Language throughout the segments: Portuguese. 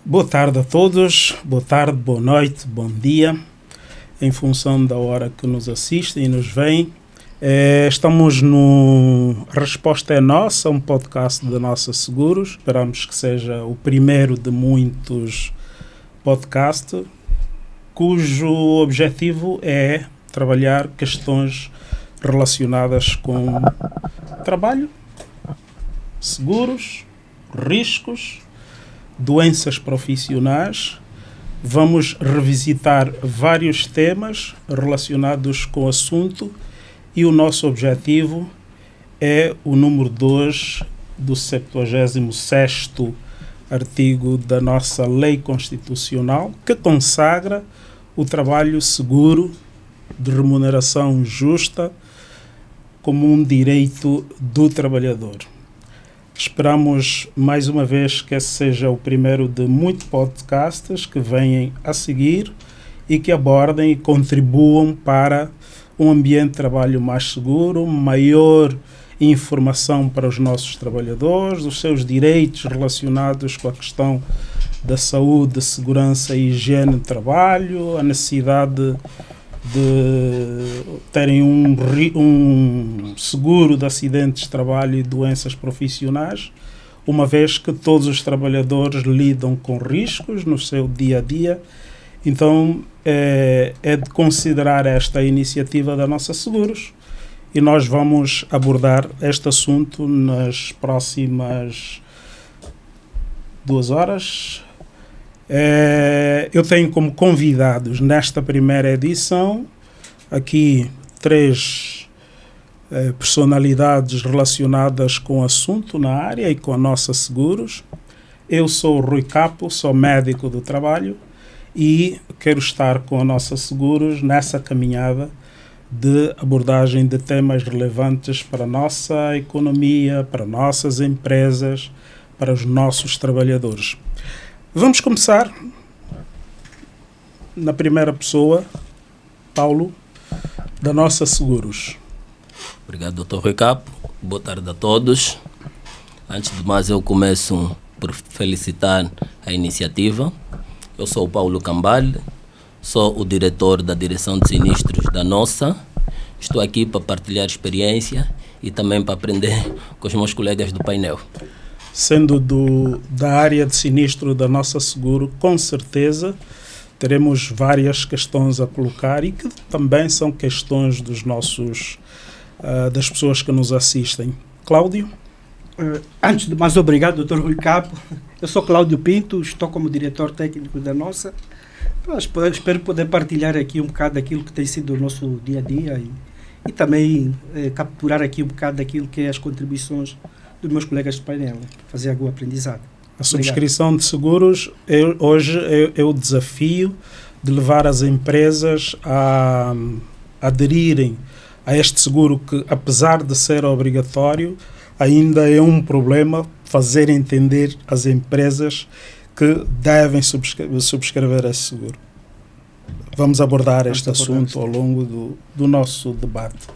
Boa tarde a todos, boa tarde, boa noite, bom dia, em função da hora que nos assistem e nos veem. Estamos no Resposta é Nossa, um podcast da Nossa Seguros. Esperamos que seja o primeiro de muitos podcasts, cujo objetivo é trabalhar questões relacionadas com trabalho, seguros, riscos, doenças profissionais. Vamos revisitar vários temas relacionados com o assunto e o nosso objetivo é o número 2 do 76º artigo da nossa Lei Constitucional, que consagra o trabalho seguro de remuneração justa como um direito do trabalhador. Esperamos mais uma vez que esse seja o primeiro de muitos podcasts que venham a seguir e que abordem e contribuam para um ambiente de trabalho mais seguro, maior informação para os nossos trabalhadores, os seus direitos relacionados com a questão da saúde, segurança e higiene de trabalho, a necessidade de terem um seguro de acidentes de trabalho e doenças profissionais, uma vez que todos os trabalhadores lidam com riscos no seu dia a dia. Então é de considerar esta iniciativa da Nossa Seguros e nós vamos abordar este assunto nas próximas 2 horas. Eu tenho como convidados nesta primeira edição aqui 3 personalidades relacionadas com o assunto na área e com a Nossa Seguros. Eu sou o Rui Capo, sou médico do trabalho e quero estar com a Nossa Seguros nessa caminhada de abordagem de temas relevantes para a nossa economia, para nossas empresas, para os nossos trabalhadores. Vamos começar na primeira pessoa, Paulo, da Nossa Seguros. Obrigado, Dr. Rui Capo. Boa tarde a todos. Antes de mais, eu começo por felicitar a iniciativa. Eu sou o Paulo Cambale, sou o diretor da Direção de Sinistros da Nossa. Estou aqui para partilhar experiência e também para aprender com os meus colegas do painel. Sendo da área de sinistro da Nossa Seguro, com certeza teremos várias questões a colocar e que também são questões dos nossos, das pessoas que nos assistem. Cláudio? Antes de mais, obrigado, Dr. Rui Capo. Eu sou Cláudio Pinto, estou como diretor técnico da Nossa. Espero poder partilhar aqui um bocado daquilo que tem sido o nosso dia a dia e também capturar aqui um bocado daquilo que é as contribuições dos meus colegas de painel, fazer algum aprendizado. A subscrição de seguros hoje é o desafio de levar as empresas a aderirem a este seguro que, apesar de ser obrigatório, ainda é um problema fazer entender às empresas que devem subscrever esse seguro. Vamos abordar este assunto ao longo do nosso debate.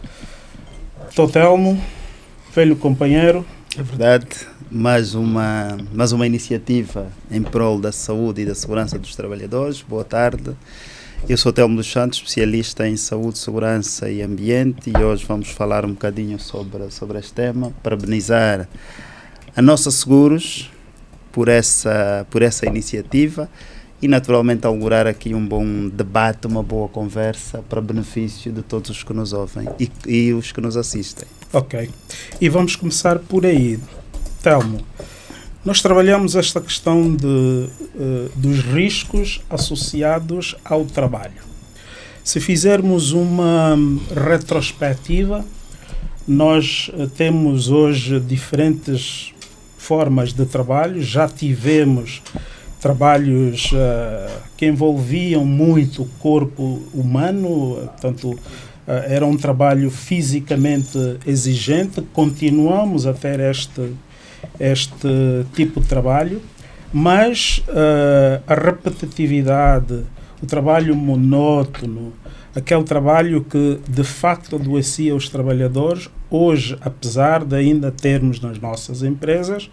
Telmo, velho companheiro. É verdade, mais uma iniciativa em prol da saúde e da segurança dos trabalhadores. Boa tarde, eu sou Telmo dos Santos, especialista em saúde, segurança e ambiente, e hoje vamos falar um bocadinho sobre este tema, parabenizar a Nossa Seguros por essa iniciativa e naturalmente augurar aqui um bom debate, uma boa conversa para benefício de todos os que nos ouvem e os que nos assistem. Ok, e vamos começar por aí. Telmo, nós trabalhamos esta questão dos riscos associados ao trabalho. Se fizermos uma retrospectiva, nós temos hoje diferentes formas de trabalho. Já tivemos trabalhos que envolviam muito o corpo humano, portanto, era um trabalho fisicamente exigente. Continuamos a ter este tipo de trabalho, mas a repetitividade, o trabalho monótono, aquele trabalho que de facto adoecia os trabalhadores, hoje, apesar de ainda termos nas nossas empresas,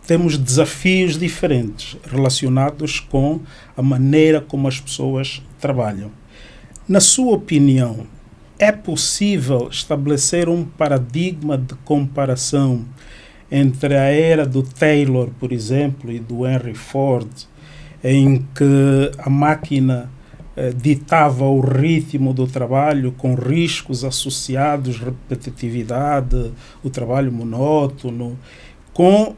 temos desafios diferentes relacionados com a maneira como as pessoas trabalham. Na sua opinião, é possível estabelecer um paradigma de comparação entre a era do Taylor, por exemplo, e do Henry Ford, em que a máquina ditava o ritmo do trabalho com riscos associados, repetitividade, o trabalho monótono, com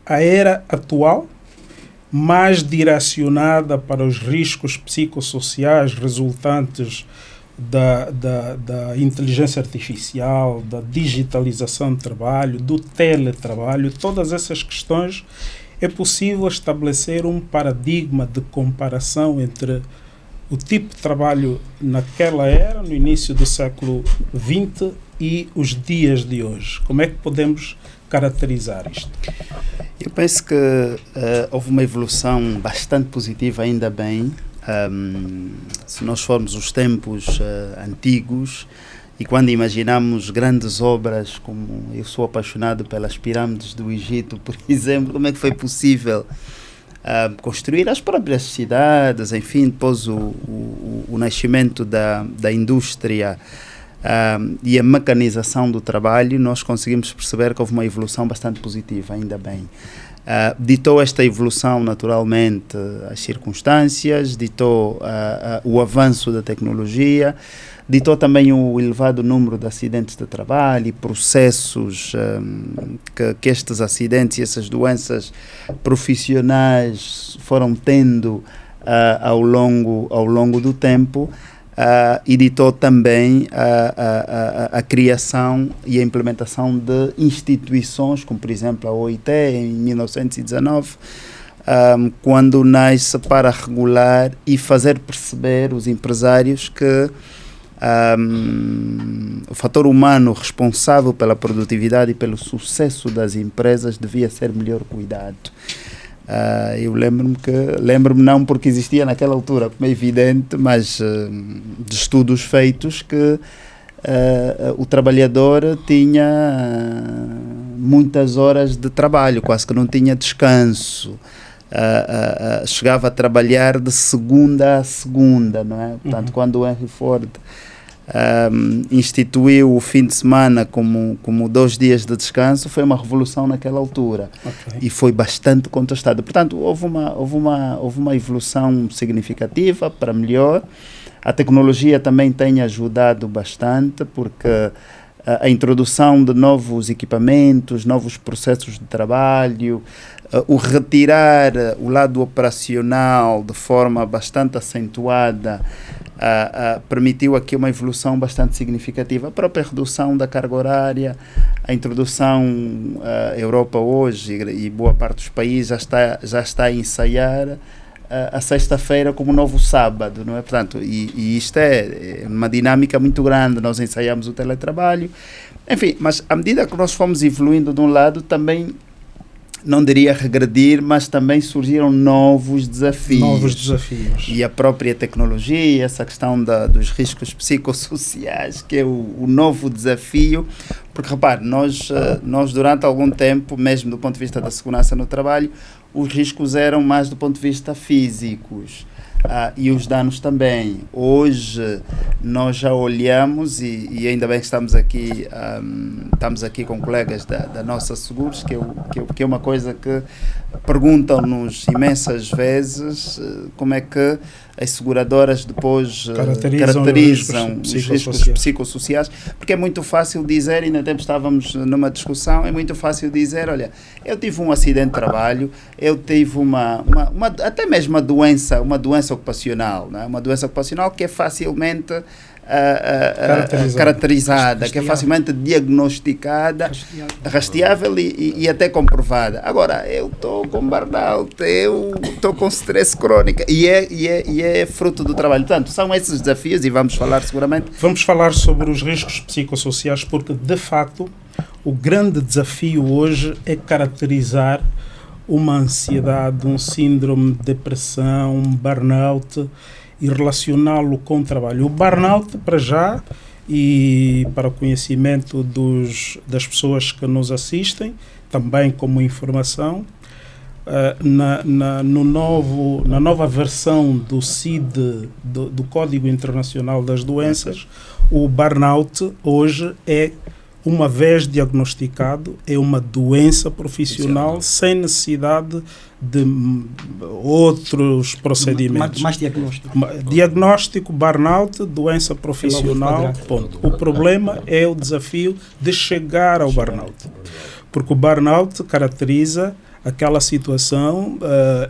a era atual, mais direcionada para os riscos psicossociais resultantes da inteligência artificial, da digitalização do trabalho, do teletrabalho, todas essas questões, é possível estabelecer um paradigma de comparação entre o tipo de trabalho naquela era, no início do século XX, e os dias de hoje. Como é que podemos caracterizar isto? Eu penso que houve uma evolução bastante positiva, ainda bem. Se nós formos os tempos antigos e quando imaginamos grandes obras, como eu sou apaixonado pelas pirâmides do Egito, por exemplo, como é que foi possível construir as próprias cidades, enfim, depois o nascimento da indústria e a mecanização do trabalho, nós conseguimos perceber que houve uma evolução bastante positiva, ainda bem. Ditou esta evolução naturalmente as circunstâncias, ditou o avanço da tecnologia, ditou também o elevado número de acidentes de trabalho e processos que estes acidentes e essas doenças profissionais foram tendo ao longo do tempo. E ditou também a criação e a implementação de instituições, como por exemplo a OIT em 1919, quando nasce para regular e fazer perceber os empresários que o fator humano responsável pela produtividade e pelo sucesso das empresas devia ser melhor cuidado. Eu lembro-me não porque existia naquela altura, como é evidente, mas de estudos feitos que o trabalhador tinha muitas horas de trabalho, quase que não tinha descanso. Chegava a trabalhar de segunda a segunda, não é? Portanto, quando o Henry Ford instituiu o fim de semana como 2 dias de descanso, foi uma revolução naquela altura. E foi bastante contestado. Portanto, houve uma evolução significativa para melhor. A tecnologia também tem ajudado bastante, porque a introdução de novos equipamentos, novos processos de trabalho, o retirar o lado operacional de forma bastante acentuada, permitiu aqui uma evolução bastante significativa. A própria redução da carga horária, a introdução, a Europa hoje e boa parte dos países já está a ensaiar a sexta-feira como novo sábado, não é? Portanto, e isto é uma dinâmica muito grande. Nós ensaiamos o teletrabalho, enfim, mas à medida que nós fomos evoluindo de um lado, também não diria regredir, mas também surgiram novos desafios. E a própria tecnologia, essa questão dos riscos psicossociais, que é o novo desafio, porque repare, nós durante algum tempo, mesmo do ponto de vista da segurança no trabalho, os riscos eram mais do ponto de vista físicos. E os danos também. Hoje nós já olhamos e ainda bem que estamos aqui com colegas da nossa Seguros, que é uma coisa que perguntam-nos imensas vezes como é que as seguradoras depois caracterizam os riscos psicossociais, porque é muito fácil dizer, ainda tempo estávamos numa discussão, é muito fácil dizer, olha, eu tive um acidente de trabalho, eu tive até mesmo uma doença ocupacional, não é? Uma doença ocupacional que é facilmente caracterizada, que é facilmente diagnosticada, rastreável e até comprovada. Agora, eu estou com burnout, eu estou com stress crónico e é fruto do trabalho. Portanto, são esses desafios e vamos falar seguramente. Vamos falar sobre os riscos psicossociais porque, de facto, o grande desafio hoje é caracterizar uma ansiedade, um síndrome de depressão, um burnout e relacioná-lo com o trabalho. O burnout, para já, e para o conhecimento das pessoas que nos assistem, também como informação, na nova versão do CID, do Código Internacional das Doenças, o burnout hoje é, uma vez diagnosticado, é uma doença profissional sem necessidade de outros procedimentos. Mais diagnóstico. Diagnóstico, burnout, doença profissional, ponto. O problema é o desafio de chegar ao burnout. Porque o burnout caracteriza aquela situação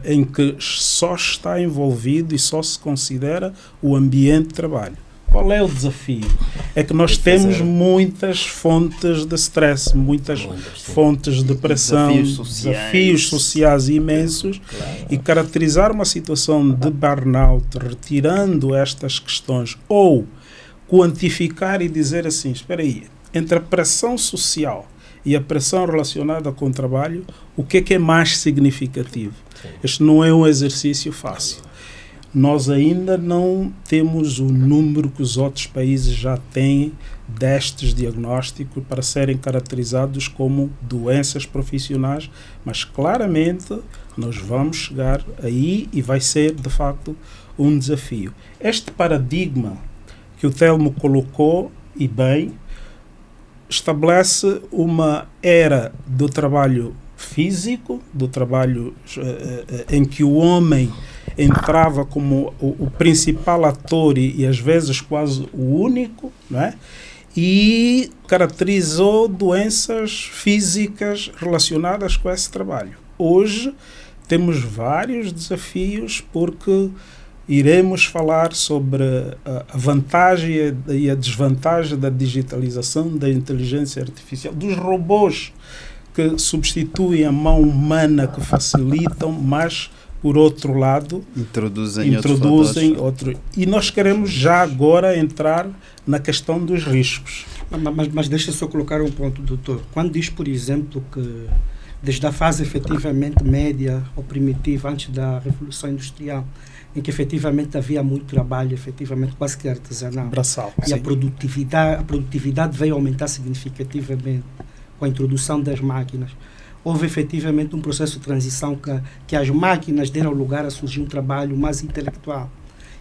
em que só está envolvido e só se considera o ambiente de trabalho. Qual é o desafio? É que nós temos muitas fontes de stress, muitas fontes de pressão, desafios sociais imensos, e caracterizar uma situação de burnout, retirando estas questões, ou quantificar e dizer assim, espera aí, entre a pressão social e a pressão relacionada com o trabalho, o que é mais significativo? Este não é um exercício fácil. Nós ainda não temos o número que os outros países já têm destes diagnósticos para serem caracterizados como doenças profissionais, mas claramente nós vamos chegar aí e vai ser, de facto, um desafio. Este paradigma que o Telmo colocou, e bem, estabelece uma era do trabalho físico, do trabalho em que o homem entrava como o principal ator e às vezes quase o único, não é? E caracterizou doenças físicas relacionadas com esse trabalho. Hoje temos vários desafios, porque iremos falar sobre a vantagem e a desvantagem da digitalização, da inteligência artificial, dos robôs que substituem a mão humana, que facilitam, mas por outro lado introduzem outro. E nós queremos já agora entrar na questão dos riscos. Mas deixa só colocar um ponto, doutor. Quando diz, por exemplo, que desde a fase efetivamente média ou primitiva, antes da Revolução Industrial, em que efetivamente havia muito trabalho, efetivamente quase que artesanal, braçal, e a produtividade veio aumentar significativamente com a introdução das máquinas. Houve efetivamente um processo de transição que as máquinas deram lugar a surgir um trabalho mais intelectual.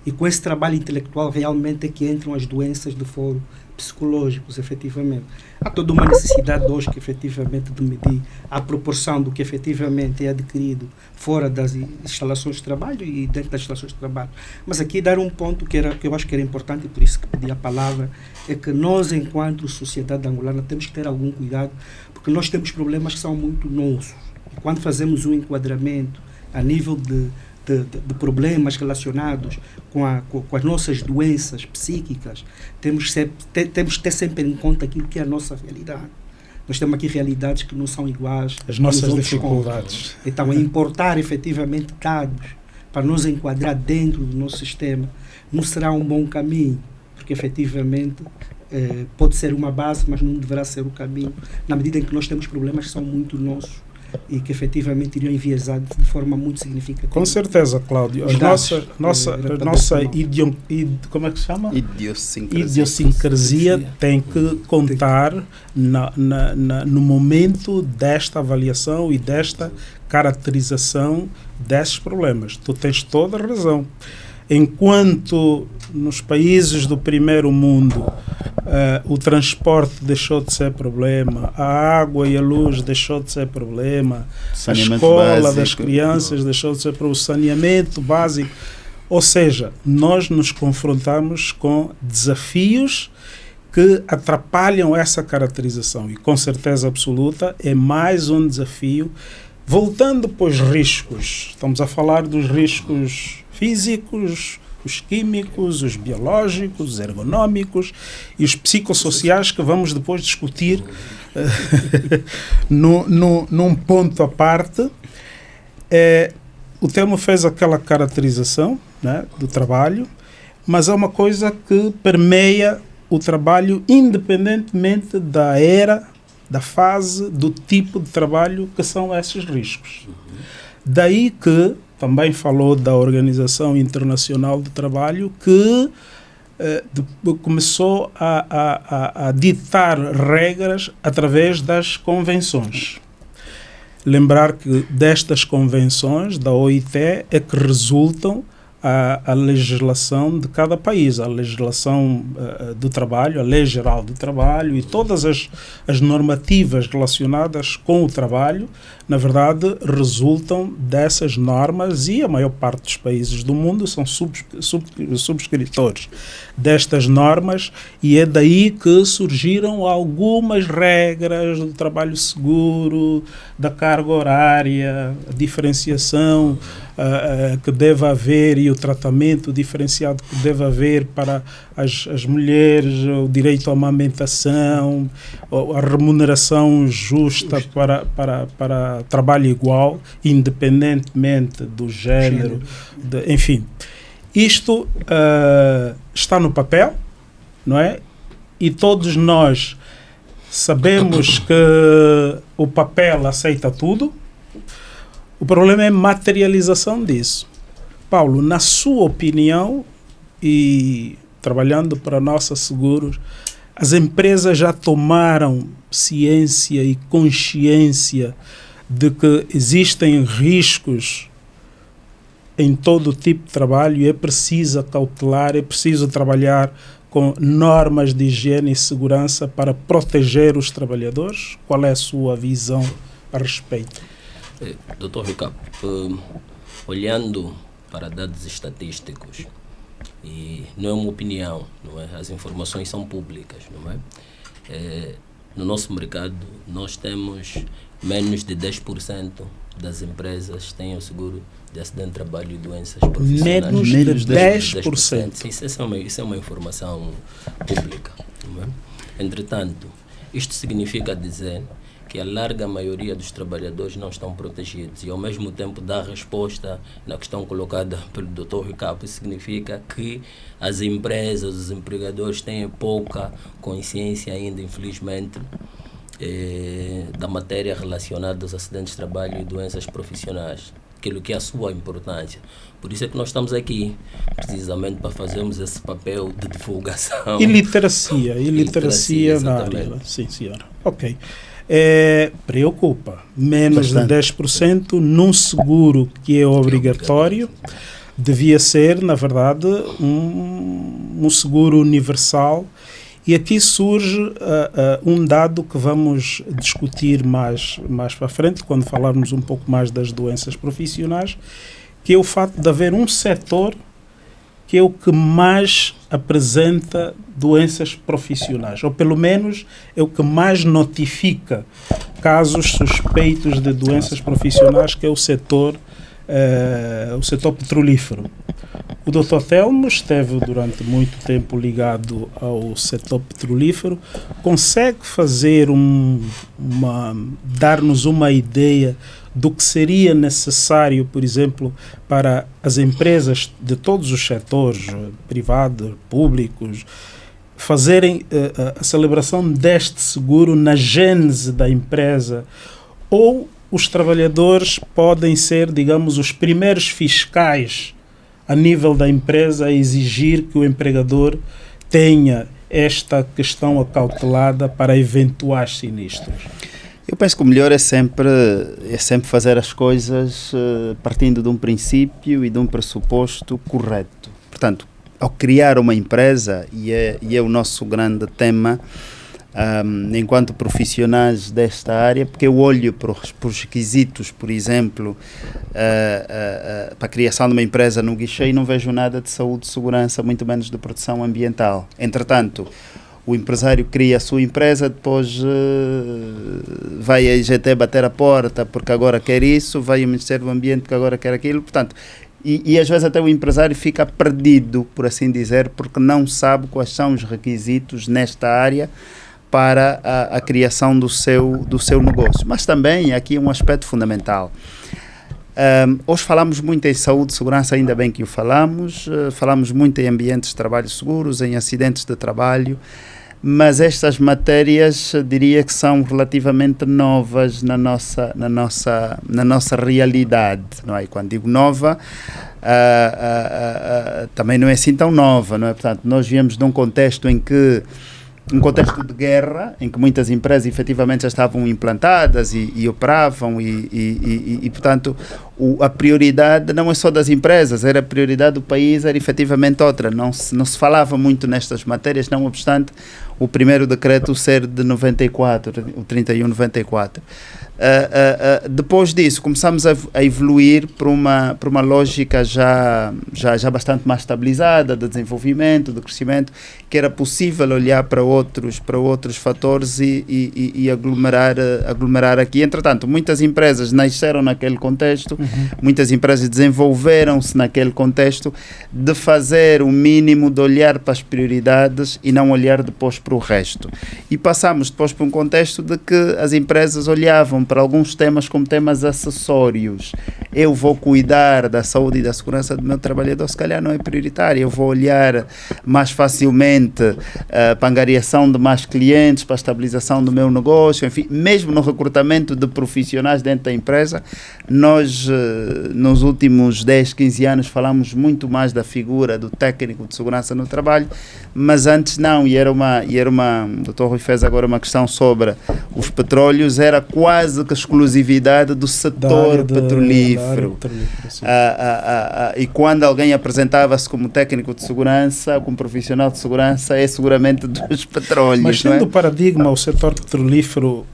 E com esse trabalho intelectual realmente é que entram as doenças de foro psicológicos, efetivamente. Há toda uma necessidade hoje que efetivamente de medir a proporção do que efetivamente é adquirido fora das instalações de trabalho e dentro das instalações de trabalho. Mas aqui dar um ponto que eu acho que era importante, e por isso que pedi a palavra, é que nós, enquanto sociedade angolana, temos que ter algum cuidado, porque nós temos problemas que são muito nossos. E quando fazemos um enquadramento a nível de problemas relacionados com as nossas doenças psíquicas, temos que ter sempre em conta aquilo que é a nossa realidade. Nós temos aqui realidades que não são iguais às nossas dificuldades. Então, importar efetivamente dados para nos enquadrar dentro do nosso sistema não será um bom caminho, porque efetivamente pode ser uma base, mas não deverá ser o caminho, na medida em que nós temos problemas que são muito nossos e que efetivamente iriam enviesar de forma muito significativa. Com certeza, Cláudio. Como é que se chama? Idiosincrasia tem que contar no momento desta avaliação e desta caracterização desses problemas. Tu tens toda a razão. Enquanto nos países do primeiro mundo o transporte deixou de ser problema, a água e a luz deixou de ser problema, a escola básico das crianças deixou de ser problema, o saneamento básico. Ou seja, nós nos confrontamos com desafios que atrapalham essa caracterização, e com certeza absoluta é mais um desafio. Voltando para os riscos, estamos a falar dos riscos físicos, os químicos, os biológicos, os ergonómicos e os psicossociais, que vamos depois discutir num ponto à parte. O Telmo fez aquela caracterização, né, do trabalho, mas é uma coisa que permeia o trabalho independentemente da era, da fase, do tipo de trabalho que são esses riscos. Daí que também falou da Organização Internacional do Trabalho, que começou a ditar regras através das convenções. lembrar que destas convenções da OIT é que resultam a legislação de cada país, a legislação do trabalho, a Lei Geral do Trabalho e todas as normativas relacionadas com o trabalho, na verdade, resultam dessas normas, e a maior parte dos países do mundo são subscritores destas normas, e é daí que surgiram algumas regras do trabalho seguro, da carga horária, a diferenciação que deve haver e o tratamento diferenciado que deve haver para as mulheres, o direito à amamentação, a remuneração justa para trabalho igual, independentemente do género, enfim. Isto está no papel, não é? E todos nós sabemos que o papel aceita tudo. O problema é a materialização disso. Paulo, na sua opinião, e trabalhando para a Nossa Seguros, as empresas já tomaram ciência e consciência de que existem riscos em todo tipo de trabalho e é preciso cautelar, é preciso trabalhar com normas de higiene e segurança para proteger os trabalhadores? Qual é a sua visão a respeito? Dr. Ricardo, olhando para dados estatísticos, e não é uma opinião, não é? As informações são públicas, não é? No nosso mercado, nós temos menos de 10% das empresas que têm o seguro de acidente de trabalho e doenças profissionais. Menos de 10%. Sim, isso é uma informação pública, não é? Entretanto, isto significa dizer que a larga maioria dos trabalhadores não estão protegidos e, ao mesmo tempo, dá resposta na questão colocada pelo Dr. Ricardo. Isso significa que as empresas, os empregadores têm pouca consciência ainda, infelizmente, da matéria relacionada aos acidentes de trabalho e doenças profissionais, aquilo que é a sua importância. Por isso é que nós estamos aqui, precisamente para fazermos esse papel de divulgação. E literacia na área. Sim, senhora. Ok. Preocupa. Menos de 10% num seguro que é obrigatório. Devia ser, na verdade, um seguro universal. E aqui surge um dado que vamos discutir mais para frente, quando falarmos um pouco mais das doenças profissionais, que é o fato de haver um setor que é o que mais apresenta doenças profissionais, ou pelo menos é o que mais notifica casos suspeitos de doenças profissionais, que é o setor petrolífero. O Dr. Telmo esteve durante muito tempo ligado ao setor petrolífero. Consegue fazer dar-nos uma ideia do que seria necessário, por exemplo, para as empresas de todos os setores, privados, públicos, fazerem a celebração deste seguro na gênese da empresa? Ou os trabalhadores podem ser, digamos, os primeiros fiscais a nível da empresa a exigir que o empregador tenha esta questão acautelada para eventuais sinistros? Eu penso que o melhor é sempre fazer as coisas partindo de um princípio e de um pressuposto correto. Portanto, ao criar uma empresa, e é o nosso grande tema, enquanto profissionais desta área, porque eu olho para os requisitos, por exemplo, para a criação de uma empresa no guichê e não vejo nada de saúde, segurança, muito menos de proteção ambiental. Entretanto, o empresário cria a sua empresa, depois vai a IGT bater a porta porque agora quer isso, vai ao Ministério do Ambiente porque agora quer aquilo, portanto, e às vezes até o empresário fica perdido, por assim dizer, porque não sabe quais são os requisitos nesta área para a criação do seu negócio. Mas também aqui um aspecto fundamental. Hoje falamos muito em saúde e segurança, ainda bem que o falamos muito em ambientes de trabalho seguros, em acidentes de trabalho, mas estas matérias diria que são relativamente novas na nossa realidade, não é? E quando digo nova, também não é assim tão nova, não é? Portanto, nós viemos de um contexto em que um contexto de guerra, em que muitas empresas efetivamente já estavam implantadas e operavam e portanto, a prioridade não é só das empresas, era a prioridade do país, era efetivamente outra. Não se falava muito nestas matérias, não obstante o primeiro decreto ser de 94, o 3194. Depois disso, começamos a evoluir para uma lógica já bastante mais estabilizada de desenvolvimento, de crescimento, que era possível olhar para outros fatores e aglomerar aqui. Entretanto, muitas empresas nasceram naquele contexto, muitas empresas desenvolveram-se naquele contexto de fazer o mínimo, de olhar para as prioridades e não olhar depois para o resto. E passamos depois para um contexto de que as empresas olhavam para alguns temas como temas acessórios. Eu vou cuidar da saúde e da segurança do meu trabalhador, se calhar não é prioritário. Eu vou olhar mais facilmente para a angariação de mais clientes, para a estabilização do meu negócio, enfim, mesmo no recrutamento de profissionais dentro da empresa. Nós, nos últimos 10, 15 anos, falamos muito mais da figura do técnico de segurança no trabalho, mas antes não, e era uma o Dr. Rui fez agora uma questão sobre os petróleos, era quase que exclusividade do setor petrolífero. E quando alguém apresentava-se como técnico de segurança, como profissional de segurança, é seguramente dos petróleos. Mas tendo o paradigma, o setor petrolífero,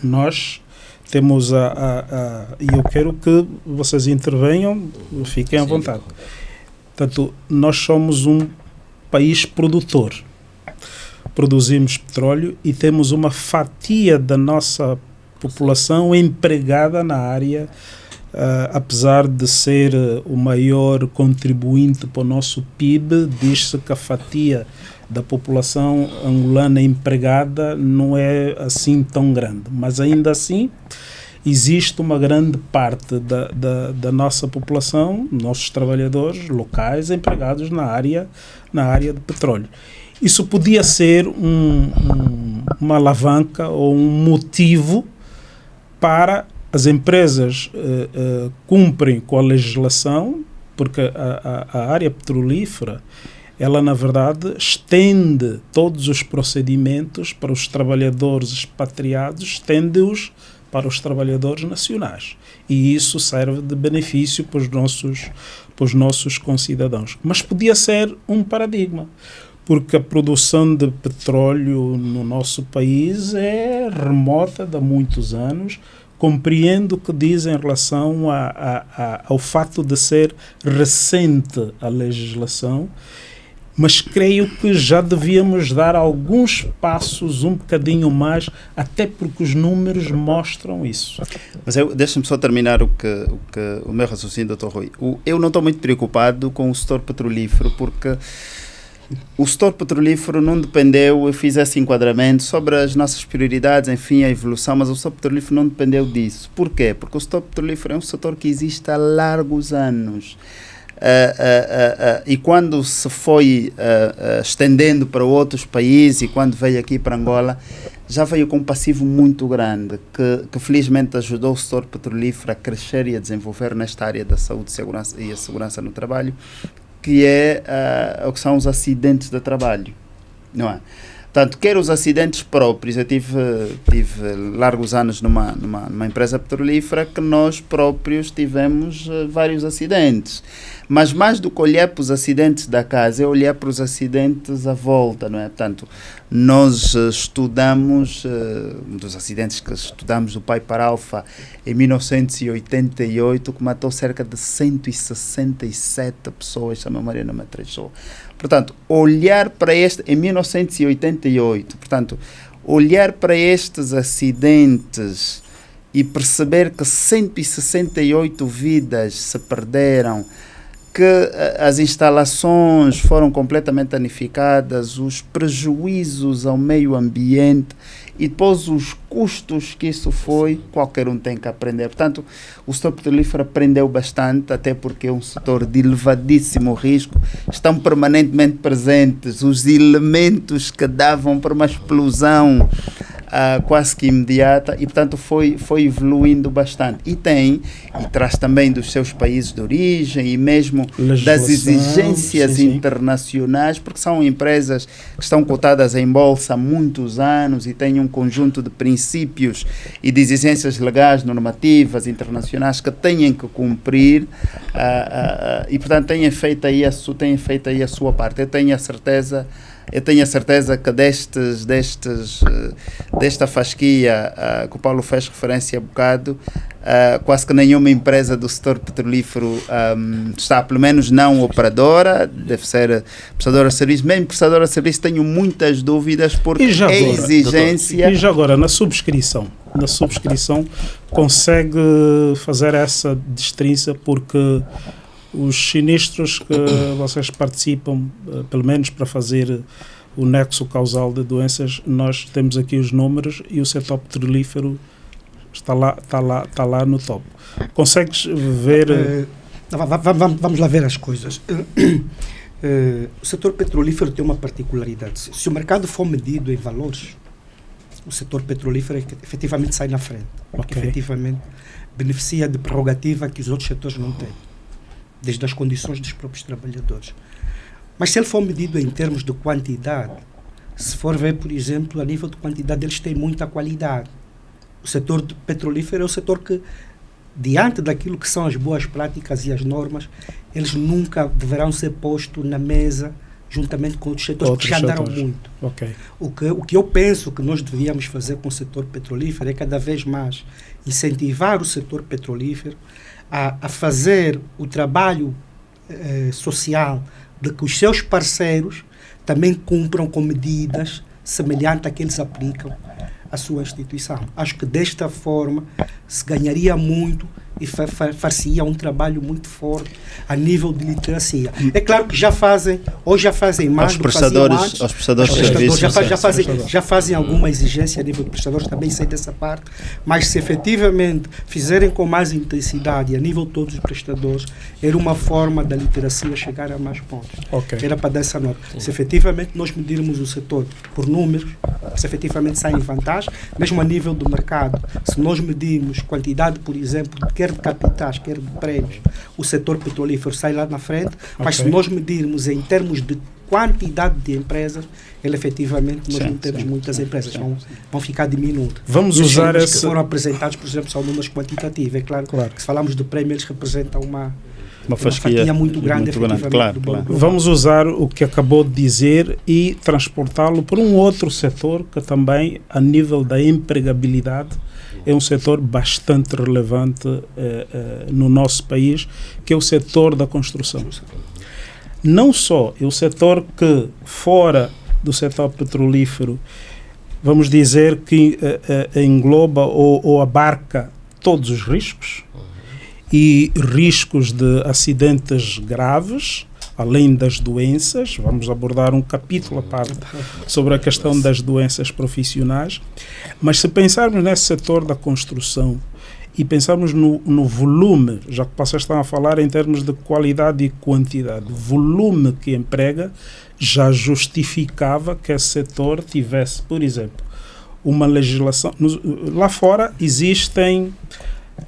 nós temos e eu quero que vocês intervenham, fiquem à vontade. Portanto, nós somos um país produtor. Produzimos petróleo e temos uma fatia da nossa população empregada na área, apesar de ser o maior contribuinte para o nosso PIB, diz-se que a fatia da população angolana empregada não é assim tão grande, mas ainda assim existe uma grande parte da nossa população, nossos trabalhadores locais empregados na área de petróleo. Isso podia ser uma alavanca ou um motivo para as empresas cumprem com a legislação, porque a área petrolífera, ela na verdade estende todos os procedimentos para os trabalhadores expatriados, estende-os para os trabalhadores nacionais. E isso serve de benefício para os nossos concidadãos. Mas podia ser um paradigma, porque a produção de petróleo no nosso país é remota de há muitos anos. Compreendo o que diz em relação ao fato de ser recente a legislação, mas creio que já devíamos dar alguns passos um bocadinho mais, até porque os números mostram isso. Mas deixa-me só terminar o meu raciocínio, Dr. Rui. Eu não estou muito preocupado com o setor petrolífero, porque o setor petrolífero não dependeu, eu fiz esse enquadramento sobre as nossas prioridades, enfim, a evolução, mas o setor petrolífero não dependeu disso. Por quê? Porque o setor petrolífero é um setor que existe há largos anos. E quando se foi estendendo para outros países e quando veio aqui para Angola, já veio com um passivo muito grande que felizmente ajudou o setor petrolífero a crescer e a desenvolver nesta área da saúde e a segurança no trabalho, que é o que são os acidentes de trabalho, não é? Portanto, quer os acidentes próprios, eu tive largos anos numa empresa petrolífera que nós próprios tivemos vários acidentes. Mas mais do que olhar para os acidentes da casa, é olhar para os acidentes à volta, não é? Portanto, nós estudamos, um dos acidentes que estudamos do Pai para Alfa em 1988, que matou cerca de 167 pessoas, se a memória não me trechou. Portanto, olhar para em 1988, portanto, olhar para estes acidentes e perceber que 168 vidas se perderam, que as instalações foram completamente danificadas, os prejuízos ao meio ambiente e depois os custos que isso foi, qualquer um tem que aprender. Portanto, o setor petrolífero aprendeu bastante, até porque é um setor de elevadíssimo risco, estão permanentemente presentes os elementos que davam para uma explosão quase que imediata, e portanto foi evoluindo bastante. E traz também dos seus países de origem e mesmo das exigências internacionais, porque são empresas que estão cotadas em bolsa há muitos anos e têm um conjunto de princípios e de exigências legais, normativas, internacionais que têm que cumprir, e portanto têm feito aí a sua parte. Eu tenho a certeza que desta fasquia que o Paulo fez referência há bocado, quase que nenhuma empresa do setor petrolífero está, pelo menos não operadora, deve ser prestadora de serviço. Mesmo prestadora de serviço, tenho muitas dúvidas, porque é exigência. E já agora, na subscrição consegue fazer essa distinção, porque os sinistros que vocês participam, pelo menos para fazer o nexo causal de doenças, nós temos aqui os números e o setor petrolífero está lá no topo. Consegues ver... Vamos lá ver as coisas. O setor petrolífero tem uma particularidade. Se o mercado for medido em valores, o setor petrolífero efetivamente sai na frente. Porque efetivamente beneficia de prerrogativa que os outros setores não têm, desde as condições dos próprios trabalhadores. Mas se ele for medido em termos de quantidade, se for ver, por exemplo, a nível de quantidade, eles têm muita qualidade. O setor petrolífero é o setor que, diante daquilo que são as boas práticas e as normas, eles nunca deverão ser postos na mesa juntamente com outros setores, porque já andaram muito. O que eu penso que nós devíamos fazer com o setor petrolífero é cada vez mais incentivar o setor petrolífero a fazer o trabalho social de que os seus parceiros também cumpram com medidas semelhantes a que eles aplicam à sua instituição. Acho que desta forma se ganharia muito e far-se-ia um trabalho muito forte a nível de literacia. É claro que já fazem mais do que faziam antes. Os prestadores de serviços já fazem alguma exigência a nível de prestadores, também sei dessa parte, mas se efetivamente fizerem com mais intensidade a nível de todos os prestadores, era uma forma da literacia chegar a mais pontos. Era para dar essa nota. Se efetivamente nós medirmos o setor por números, se efetivamente sai em vantagem, mesmo a nível do mercado, se nós medirmos quantidade, por exemplo, quer de capitais, quer de prémios, o setor petrolífero sai lá na frente, mas se nós medirmos em termos de quantidade de empresas, ele efetivamente nós não temos muitas empresas, vão ficar diminuindo. Vamos usar que foram apresentados, por exemplo, são números quantitativos. É claro que se falamos de prémio, eles representam uma fatia muito grande, efetivamente. Vamos usar o que acabou de dizer e transportá-lo para um outro setor que também, a nível da empregabilidade, é um setor bastante relevante no nosso país, que é o setor da construção. Não só é o setor que, fora do setor petrolífero, vamos dizer que engloba ou abarca todos os riscos, e riscos de acidentes graves, além das doenças. Vamos abordar um capítulo à parte sobre a questão das doenças profissionais. Mas se pensarmos nesse setor da construção e pensarmos no volume, já que vocês estão a falar em termos de qualidade e quantidade, o volume que emprega já justificava que esse setor tivesse, por exemplo, uma legislação. Lá fora existem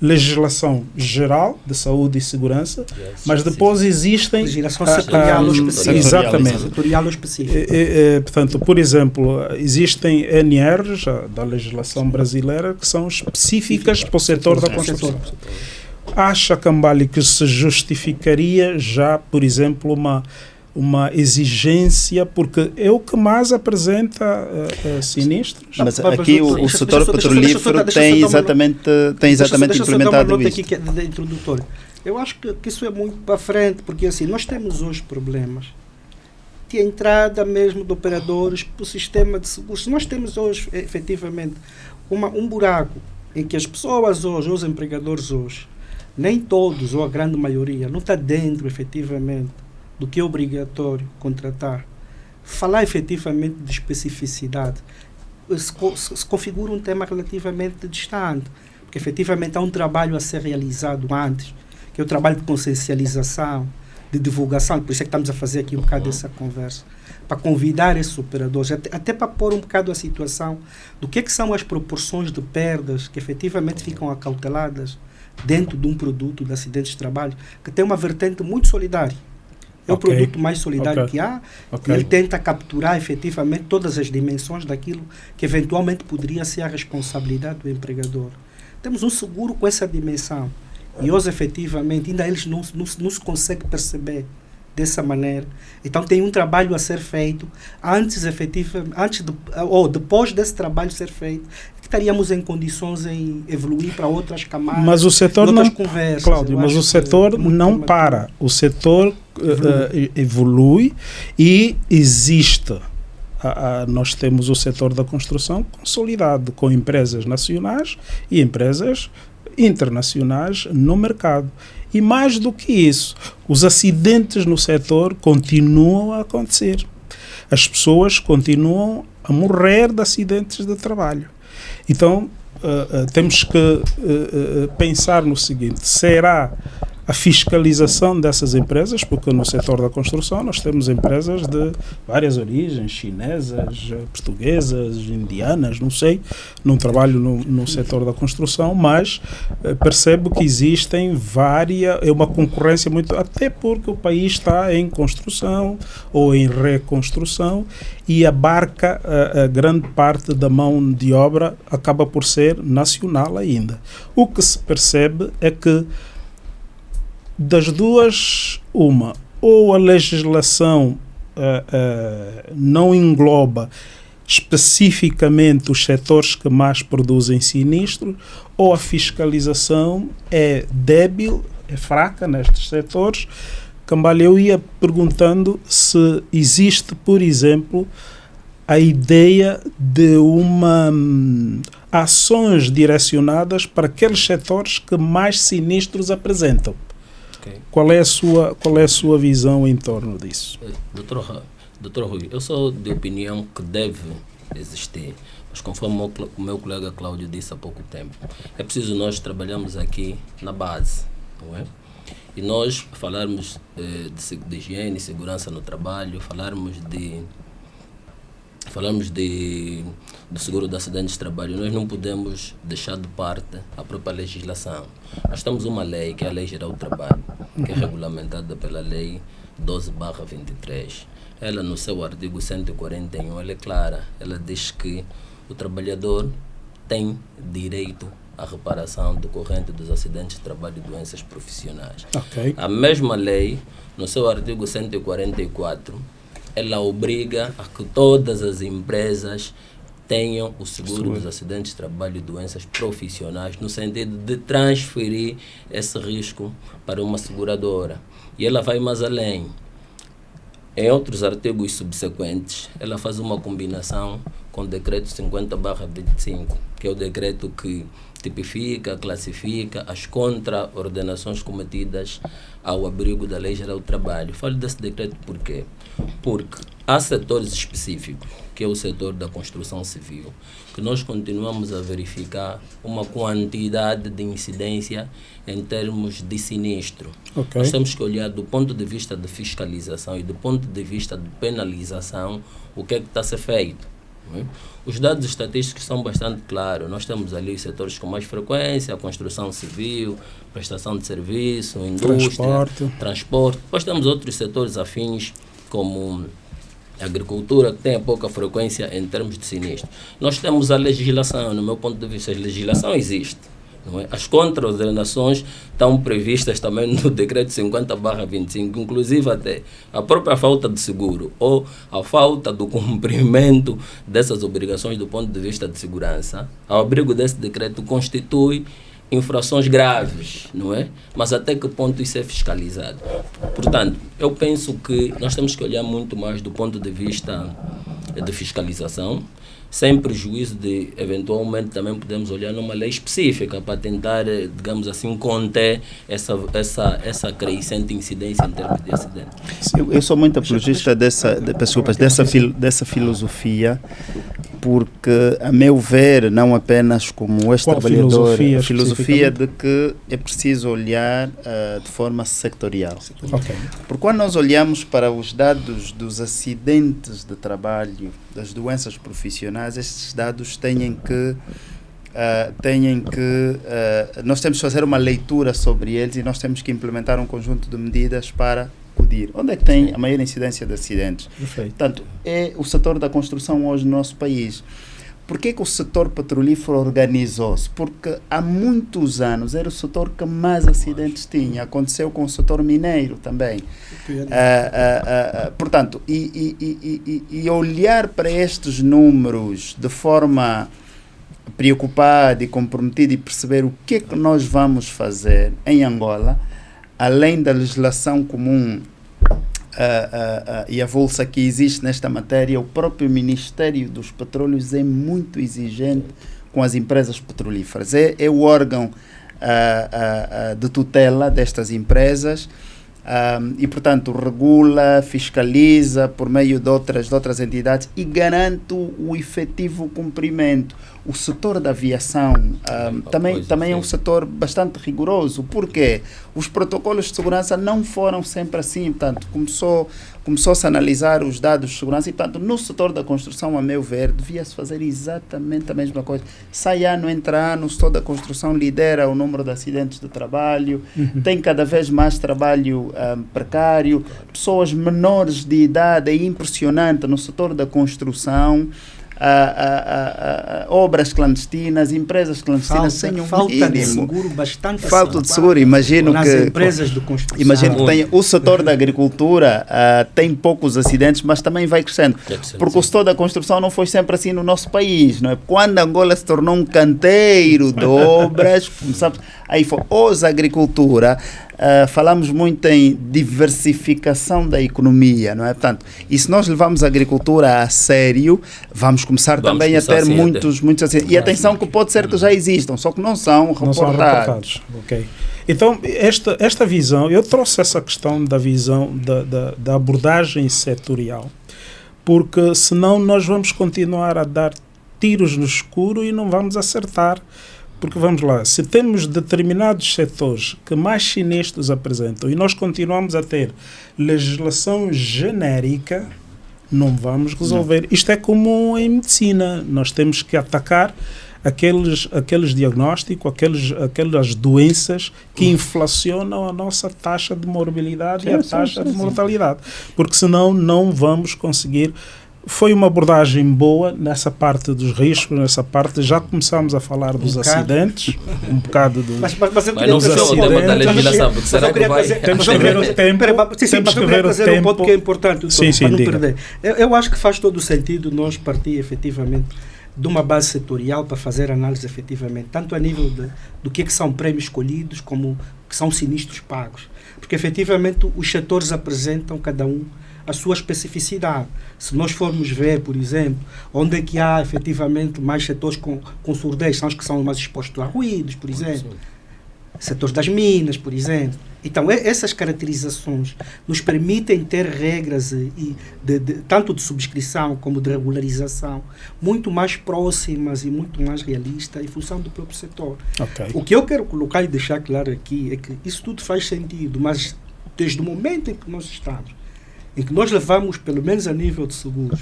legislação geral de saúde e segurança, mas depois existem legislação setorial específica. Exatamente. Setorial específica. Portanto, por exemplo, existem NRs da legislação brasileira que são específicas para o setor da construção. Acha, Cambale, que se justificaria já, por exemplo, uma exigência, porque é o que mais apresenta sinistros. Mas aqui o setor petrolífero tem exatamente implementado isso. Aqui que é de introdutório. Eu acho que isso é muito para frente, porque assim, nós temos hoje problemas de entrada mesmo de operadores para o sistema de seguros. Nós temos hoje, efetivamente, um buraco em que as pessoas hoje, os empregadores hoje, nem todos, ou a grande maioria, não está dentro, efetivamente, do que é obrigatório contratar. Falar efetivamente de especificidade se configura um tema relativamente distante, porque efetivamente há um trabalho a ser realizado antes, que é o trabalho de consciencialização de divulgação, por isso é que estamos a fazer aqui um bocado dessa conversa, para convidar esses operadores, até para pôr um bocado a situação do que são as proporções de perdas que efetivamente ficam acauteladas dentro de um produto de acidentes de trabalho, que tem uma vertente muito solidária. É o produto mais solidário que há, e ele tenta capturar efetivamente todas as dimensões daquilo que eventualmente poderia ser a responsabilidade do empregador. Temos um seguro com essa dimensão, e hoje efetivamente ainda eles não se conseguem perceber dessa maneira. Então tem um trabalho a ser feito ou depois desse trabalho ser feito, que estaríamos em condições em evoluir para outras camadas. Mas o setor não, conversas, Cláudio, mas o setor não para. O setor evolui e existe. Nós temos o setor da construção consolidado com empresas nacionais e empresas internacionais no mercado. E mais do que isso, os acidentes no setor continuam a acontecer. As pessoas continuam a morrer de acidentes de trabalho. Então, temos que pensar no seguinte: será a fiscalização dessas empresas, porque no setor da construção nós temos empresas de várias origens, chinesas, portuguesas, indianas, não sei, não trabalho no setor da construção, mas percebo que existem é uma concorrência muito, até porque o país está em construção ou em reconstrução e abarca a grande parte da mão de obra, acaba por ser nacional ainda. O que se percebe é que das duas, ou a legislação não engloba especificamente os setores que mais produzem sinistros, ou a fiscalização é débil, é fraca nestes setores. Cambalha, eu ia perguntando se existe, por exemplo, a ideia de ações direcionadas para aqueles setores que mais sinistros apresentam. Qual é a sua visão em torno disso? Doutor Rui, eu sou de opinião que deve existir, mas conforme o meu colega Cláudio disse há pouco tempo, é preciso nós trabalharmos aqui na base, não é? E nós falarmos de higiene e segurança no trabalho, falarmos do seguro de acidentes de trabalho, nós não podemos deixar de parte a própria legislação. Nós temos uma lei, que é a Lei Geral do Trabalho, que é regulamentada pela Lei 12/23. Ela, no seu artigo 141, ela é clara. Ela diz que o trabalhador tem direito à reparação decorrente dos acidentes de trabalho e doenças profissionais. A mesma lei, no seu artigo 144, ela obriga a que todas as empresas tenham o seguro dos acidentes de trabalho e doenças profissionais, no sentido de transferir esse risco para uma seguradora. E ela vai mais além. Em outros artigos subsequentes, ela faz uma combinação com o decreto 50/25, que é o decreto que tipifica, classifica as contraordenações cometidas ao abrigo da Lei Geral do Trabalho. Falo desse decreto por quê? Porque há setores específicos, que é o setor da construção civil, que nós continuamos a verificar uma quantidade de incidência em termos de sinistro. Nós temos que olhar do ponto de vista de fiscalização e do ponto de vista de penalização o que é que está a ser feito. Os dados estatísticos são bastante claros. Nós temos ali os setores com mais frequência: a construção civil, prestação de serviço, indústria, transporte. Depois temos outros setores afins, como a agricultura, que tem pouca frequência em termos de sinistro. Nós temos a legislação. No meu ponto de vista, a legislação existe, não é? As contraordenações estão previstas também no decreto 50/25, inclusive até a própria falta de seguro ou a falta do cumprimento dessas obrigações do ponto de vista de segurança, ao abrigo desse decreto, constitui infrações graves, não é? Mas até que ponto isso é fiscalizado? Portanto, eu penso que nós temos que olhar muito mais do ponto de vista de fiscalização, sem prejuízo de, eventualmente, também podemos olhar numa lei específica para tentar, digamos assim, conter essa crescente incidência em termos de acidentes. Eu sou muito apologista dessa filosofia, porque, a meu ver, não apenas como ex-trabalhador, a filosofia de que é preciso olhar de forma sectorial. Ok. Porque quando nós olhamos para os dados dos acidentes de trabalho, das doenças profissionais, estes dados nós temos que fazer uma leitura sobre eles e nós temos que implementar um conjunto de medidas para acudir. Onde é que tem a maior incidência de acidentes? Perfeito. Portanto, é o setor da construção hoje no nosso país. Por que o setor petrolífero organizou-se? Porque há muitos anos era o setor que mais acidentes tinha. Aconteceu com o setor mineiro também. Portanto, e olhar para estes números de forma preocupada e comprometida e perceber o que é que nós vamos fazer em Angola, além da legislação comum e a avulsa que existe nesta matéria, o próprio Ministério dos Petróleos é muito exigente com as empresas petrolíferas. É o órgão de tutela destas empresas e, portanto, regula, fiscaliza por meio de outras entidades e garante o efetivo cumprimento. O setor da aviação também é um setor bastante rigoroso, porque os protocolos de segurança não foram sempre assim. Portanto, começou-se a analisar os dados de segurança e, portanto, no setor da construção, a meu ver, devia-se fazer exatamente a mesma coisa. Sai ano, entra ano, o setor da construção lidera o número de acidentes de trabalho, tem cada vez mais trabalho precário, pessoas menores de idade, é impressionante no setor da construção. Obras clandestinas, empresas clandestinas sem um falta de mínimo. seguro bastante Falta de seguro, imagino nas que empresas de construção. Imagino que tenha, o setor da agricultura tem poucos acidentes, mas também vai crescendo. Porque o setor da construção não foi sempre assim no nosso país, não é? Quando Angola se tornou um canteiro de obras, começamos, aí foi os agricultura. Falamos muito em diversificação da economia, não é? Portanto, e se nós levamos a agricultura a sério, vamos começar também a ter muitos acidentes. E atenção que pode ser que já existam, só que não são reportados. Ok. Então, esta visão, eu trouxe essa questão da visão da abordagem setorial, porque senão nós vamos continuar a dar tiros no escuro e não vamos acertar. Porque vamos lá, se temos determinados setores que mais sinistros apresentam e nós continuamos a ter legislação genérica, não vamos resolver. Isto é como em medicina, nós temos que atacar aqueles diagnósticos, aquelas doenças que inflacionam a nossa taxa de morbilidade e a taxa de mortalidade, porque senão não vamos conseguir. Foi uma abordagem boa nessa parte dos riscos, nessa parte já começamos a falar dos acidentes, um bocado dos mas não sei o tema da legislação, porque será que vai... Temos que ver o tempo. Temos que ver o tempo. Um ponto que é importante, para não perder. Eu acho que faz todo o sentido nós partir efetivamente de uma base setorial para fazer análise efetivamente, tanto a nível do que são prêmios escolhidos, como que são sinistros pagos. Porque efetivamente os setores apresentam cada um a sua especificidade. Se nós formos ver, por exemplo, onde é que há efetivamente mais setores com surdez, são os que são mais expostos a ruídos, por exemplo. Setores das minas, por exemplo. Então, essas caracterizações nos permitem ter regras tanto de subscrição como de regularização muito mais próximas e muito mais realistas em função do próprio setor. Okay. O que eu quero colocar e deixar claro aqui é que isso tudo faz sentido, mas desde o momento em que nós estamos, em que nós levamos, pelo menos a nível de seguros,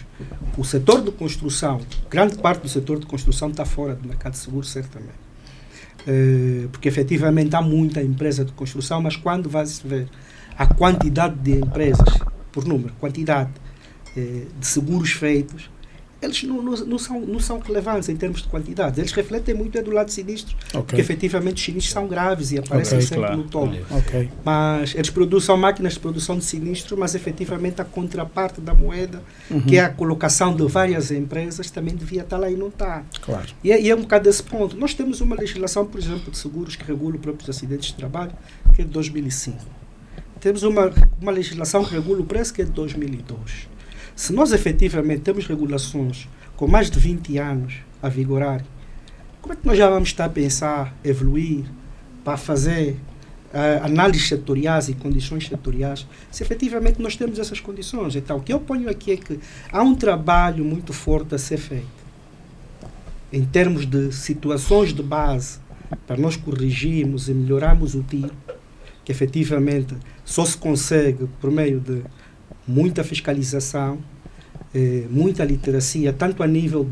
o setor de construção, grande parte do setor de construção está fora do mercado de seguros, certamente. Porque efetivamente há muita empresa de construção, mas quando vai-se ver a quantidade de empresas, por número, quantidade de seguros feitos, eles não são relevantes em termos de quantidade. Eles refletem muito do lado sinistro, porque efetivamente os sinistros são graves e aparecem sempre no topo. Mas eles são máquinas de produção de sinistro, mas efetivamente a contraparte da moeda, que é a colocação de várias empresas, também devia estar lá e não está. Claro. E é um bocado desse ponto. Nós temos uma legislação, por exemplo, de seguros que regula os próprios acidentes de trabalho, que é de 2005. Temos uma legislação que regula o preço, que é de 2002. Se nós efetivamente temos regulações com mais de 20 anos a vigorar, como é que nós já vamos estar a pensar, evoluir, para fazer análises setoriais e condições setoriais, se efetivamente nós temos essas condições? Então, o que eu ponho aqui é que há um trabalho muito forte a ser feito em termos de situações de base, para nós corrigirmos e melhorarmos o tiro, que efetivamente só se consegue por meio de muita fiscalização, muita literacia, tanto a nível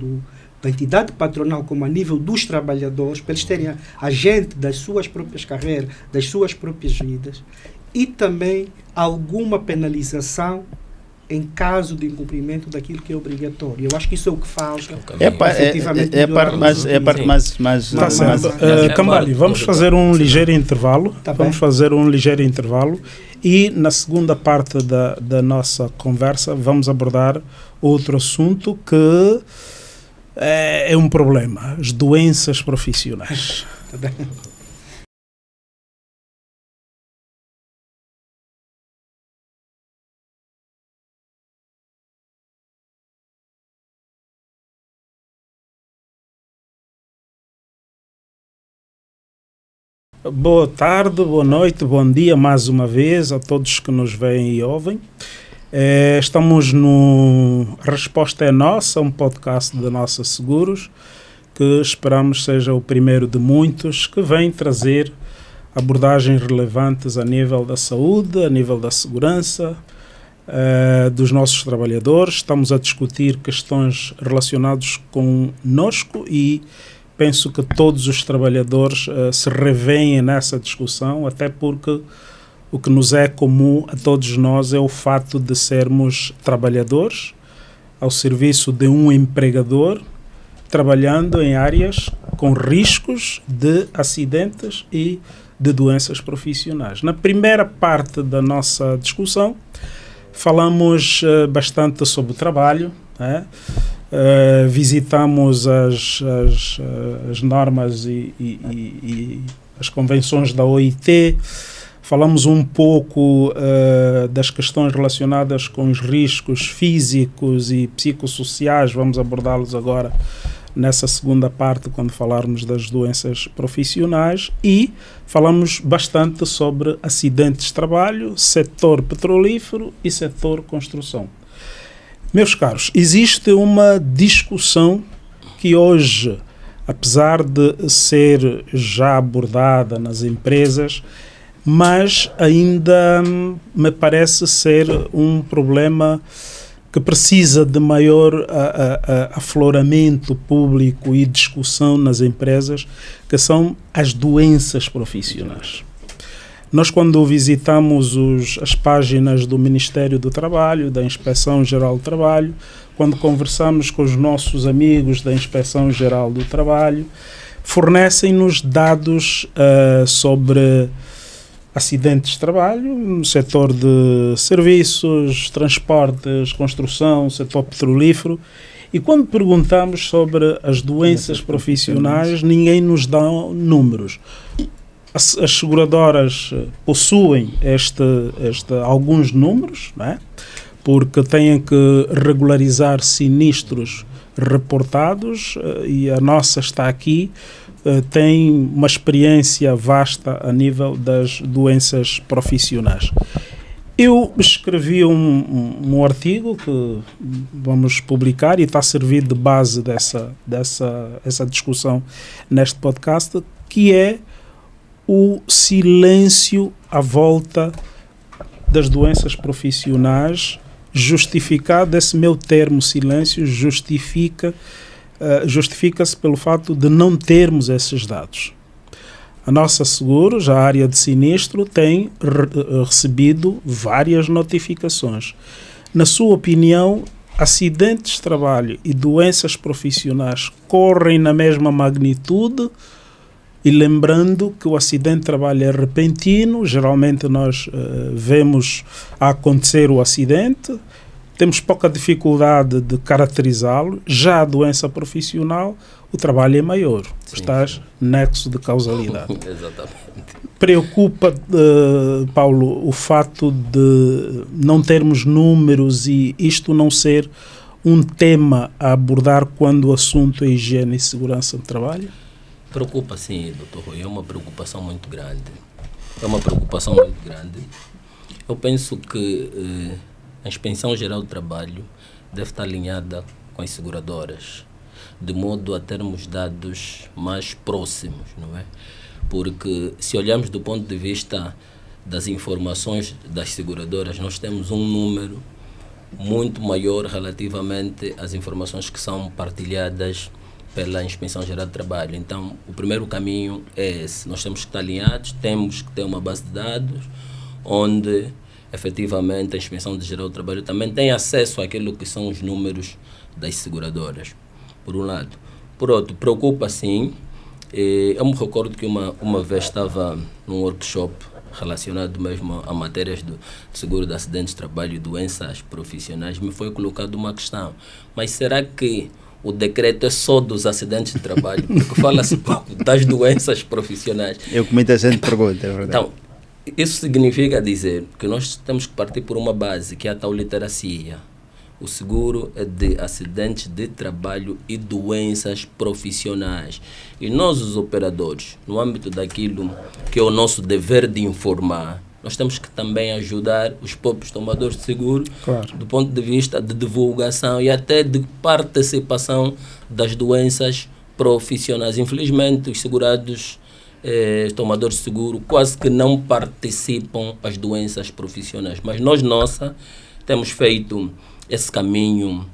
da entidade patronal como a nível dos trabalhadores, para eles terem agente das suas próprias carreiras, das suas próprias vidas, e também alguma penalização em caso de incumprimento daquilo que é obrigatório. Eu acho que isso é o que falta. É a parte mais Tá certo. Cambale, vamos fazer um ligeiro intervalo. Vamos fazer um ligeiro intervalo e na segunda parte da nossa conversa vamos abordar outro assunto que é um problema, as doenças profissionais. Tá bem. Boa tarde, boa noite, bom dia mais uma vez a todos que nos veem e ouvem. Estamos no Resposta é Nossa, um podcast da Nossa Seguros, que esperamos seja o primeiro de muitos, que vem trazer abordagens relevantes a nível da saúde, a nível da segurança dos nossos trabalhadores. Estamos a discutir questões relacionadas conosco e penso que todos os trabalhadores se revêem nessa discussão, até porque o que nos é comum a todos nós é o fato de sermos trabalhadores ao serviço de um empregador, trabalhando em áreas com riscos de acidentes e de doenças profissionais. Na primeira parte da nossa discussão, falamos bastante sobre o trabalho, visitamos as normas e as convenções da OIT, falamos um pouco das questões relacionadas com os riscos físicos e psicossociais, vamos abordá-los agora nessa segunda parte quando falarmos das doenças profissionais, e falamos bastante sobre acidentes de trabalho, setor petrolífero e setor construção. Meus caros, existe uma discussão que hoje, apesar de ser já abordada nas empresas, mas ainda me parece ser um problema que precisa de maior afloramento público e discussão nas empresas, que são as doenças profissionais. Nós, quando visitamos as páginas do Ministério do Trabalho, da Inspeção Geral do Trabalho, quando conversamos com os nossos amigos da Inspeção Geral do Trabalho, fornecem-nos dados sobre acidentes de trabalho no setor de serviços, transportes, construção, setor petrolífero. E quando perguntamos sobre as doenças profissionais, ninguém nos dá números. As seguradoras possuem alguns números, não é? Porque têm que regularizar sinistros reportados, e a nossa está aqui, tem uma experiência vasta a nível das doenças profissionais. Eu escrevi um artigo que vamos publicar e está a servir de base dessa discussão neste podcast, que é o silêncio à volta das doenças profissionais. Justificado, esse meu termo silêncio justifica-se pelo fato de não termos esses dados. A nossa Seguros, a área de sinistro, tem recebido várias notificações. Na sua opinião, acidentes de trabalho e doenças profissionais correm na mesma magnitude? E lembrando que o acidente de trabalho é repentino, geralmente nós vemos a acontecer o acidente, temos pouca dificuldade de caracterizá-lo. Já a doença profissional, o trabalho é maior, estás nexo de causalidade. Exatamente. Preocupa, Paulo, o fato de não termos números e isto não ser um tema a abordar quando o assunto é higiene e segurança do trabalho? Preocupa, sim, Dr. Rui, é uma preocupação muito grande. Eu penso que a Inspeção Geral do Trabalho deve estar alinhada com as seguradoras. de modo a termos dados mais próximos, não é? Porque se olharmos do ponto de vista das informações das seguradoras, nós temos um número muito maior relativamente às informações que são partilhadas pela Inspeção Geral de Trabalho. Então, o primeiro caminho é esse. Nós temos que estar alinhados, temos que ter uma base de dados onde, efetivamente, a Inspeção Geral de Trabalho também tem acesso àquilo que são os números das seguradoras, por um lado. Por outro, preocupa sim. Eu me recordo que uma vez estava num workshop relacionado mesmo a matérias do seguro de acidentes de trabalho e doenças profissionais. Me foi colocada uma questão: mas será que o decreto é só dos acidentes de trabalho? Porque fala-se pouco das doenças profissionais. É o que muita gente pergunta, é verdade. Então, isso significa dizer que nós temos que partir por uma base, que é a tal literacia. O seguro é de acidentes de trabalho e doenças profissionais. E nós, os operadores, no âmbito daquilo que é o nosso dever de informar, nós temos que também ajudar os próprios tomadores de seguro, Claro. do ponto de vista de divulgação e até de participação das doenças profissionais. Infelizmente, os segurados, tomadores de seguro, quase que não participam das doenças profissionais. Mas nós, temos feito esse caminho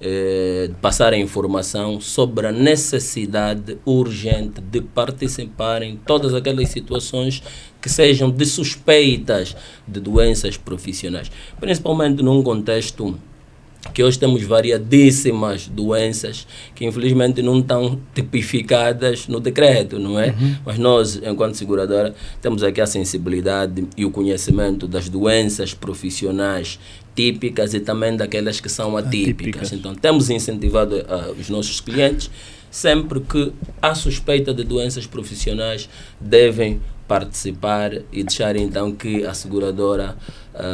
de passar a informação sobre a necessidade urgente de participar em todas aquelas situações que sejam de suspeitas de doenças profissionais, principalmente num contexto que hoje temos variadíssimas doenças que infelizmente não estão tipificadas no decreto, não é? Mas nós, enquanto seguradora, temos aqui a sensibilidade e o conhecimento das doenças profissionais típicas e também daquelas que são atípicas. Então, temos incentivado os nossos clientes, sempre que há suspeita de doenças profissionais, devem participar e deixar então que a seguradora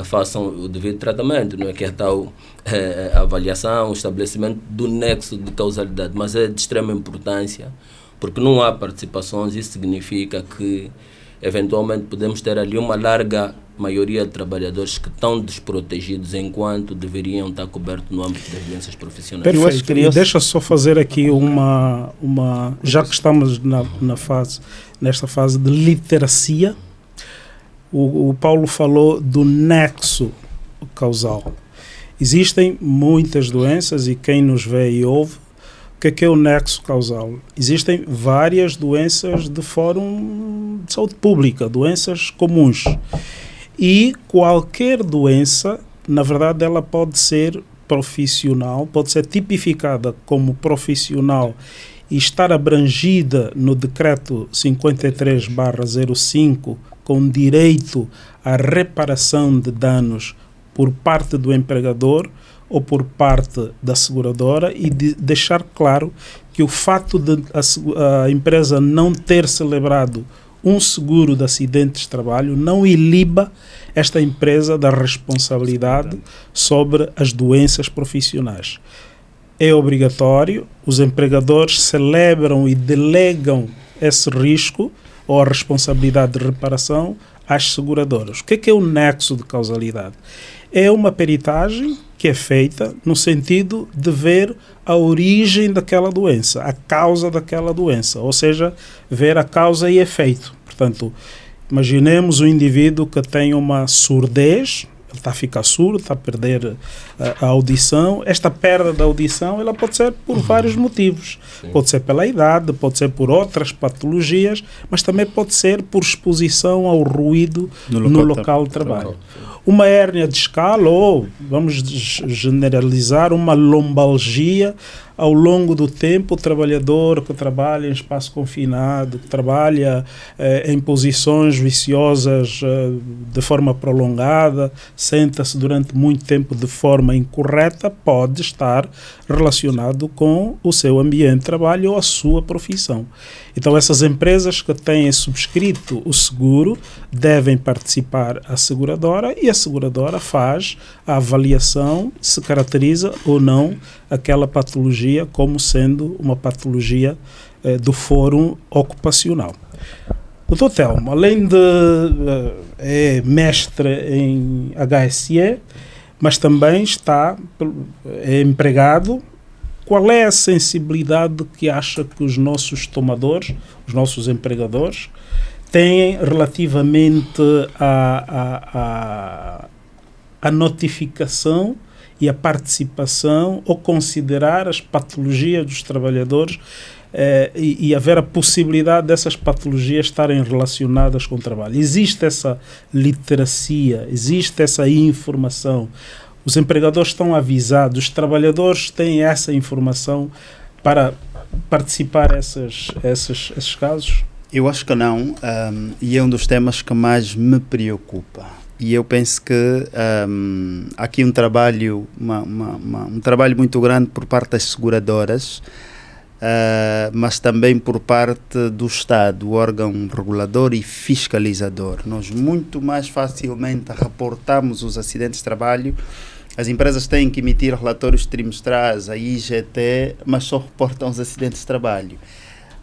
façam o devido tratamento, não é? Que é a tal avaliação, o estabelecimento do nexo de causalidade, mas é de extrema importância, porque não há participações. Isso significa que eventualmente podemos ter ali uma larga maioria de trabalhadores que estão desprotegidos enquanto deveriam estar cobertos no âmbito das doenças profissionais. Perfeito. E deixa só fazer aqui uma já que estamos nesta fase de literacia, o Paulo falou do nexo causal. Existem muitas doenças e quem nos vê e ouve, o que é o nexo causal? Existem várias doenças de fórum de saúde pública, doenças comuns. E qualquer doença, na verdade, ela pode ser profissional, pode ser tipificada como profissional e estar abrangida no decreto 53/05 com direito à reparação de danos por parte do empregador ou por parte da seguradora, e deixar claro que o fato de a empresa não ter celebrado um seguro de acidentes de trabalho não iliba esta empresa da responsabilidade sobre as doenças profissionais. É obrigatório, os empregadores celebram e delegam esse risco ou a responsabilidade de reparação às seguradoras. O que é o nexo de causalidade? É uma peritagem que é feita no sentido de ver a origem daquela doença, a causa daquela doença, ou seja, ver a causa e efeito. Portanto, imaginemos um indivíduo que tem uma surdez, ele está a ficar surdo, está a perder a audição. Esta perda da audição ela pode ser por vários motivos. Sim. Pode ser pela idade, pode ser por outras patologias, mas também pode ser por exposição ao ruído no local de trabalho. Uma hérnia discal ou, vamos generalizar, uma lombalgia. Ao longo do tempo, o trabalhador que trabalha em espaço confinado, que trabalha em posições viciosas de forma prolongada, senta-se durante muito tempo de forma incorreta, pode estar relacionado com o seu ambiente de trabalho ou a sua profissão. Então, essas empresas que têm subscrito o seguro devem participar a seguradora, e a seguradora faz a avaliação se caracteriza ou não aquela patologia como sendo uma patologia do fórum ocupacional. Dr. Telmo, além de é mestre em HSE, mas também é empregado qual é a sensibilidade que acha que os nossos tomadores, os nossos empregadores, têm relativamente à notificação e a participação ou considerar as patologias dos trabalhadores e haver a possibilidade dessas patologias estarem relacionadas com o trabalho? Existe essa literacia, existe essa informação? Os empregadores estão avisados, os trabalhadores têm essa informação para participar esses casos? Eu acho que não, e é um dos temas que mais me preocupa. E eu penso que há aqui um trabalho muito grande por parte das seguradoras, mas também por parte do Estado, o órgão regulador e fiscalizador. Nós muito mais facilmente reportamos os acidentes de trabalho. As empresas têm que emitir relatórios trimestrais à IGT, mas só reportam os acidentes de trabalho.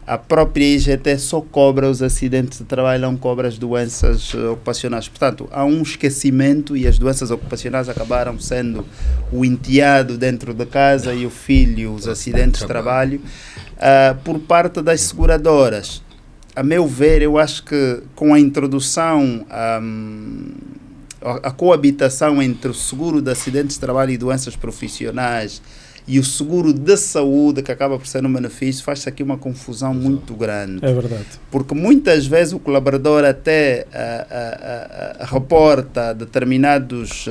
A própria IGT só cobra os acidentes de trabalho, não cobra as doenças ocupacionais. Portanto, há um esquecimento e as doenças ocupacionais acabaram sendo o enteado dentro da casa e o filho, os acidentes de trabalho, por parte das seguradoras. A meu ver, eu acho que com a introdução, a coabitação entre o seguro de acidentes de trabalho e doenças profissionais e o seguro de saúde, que acaba por ser um benefício, faz-se aqui uma confusão muito grande. É verdade. Porque muitas vezes o colaborador até reporta determinados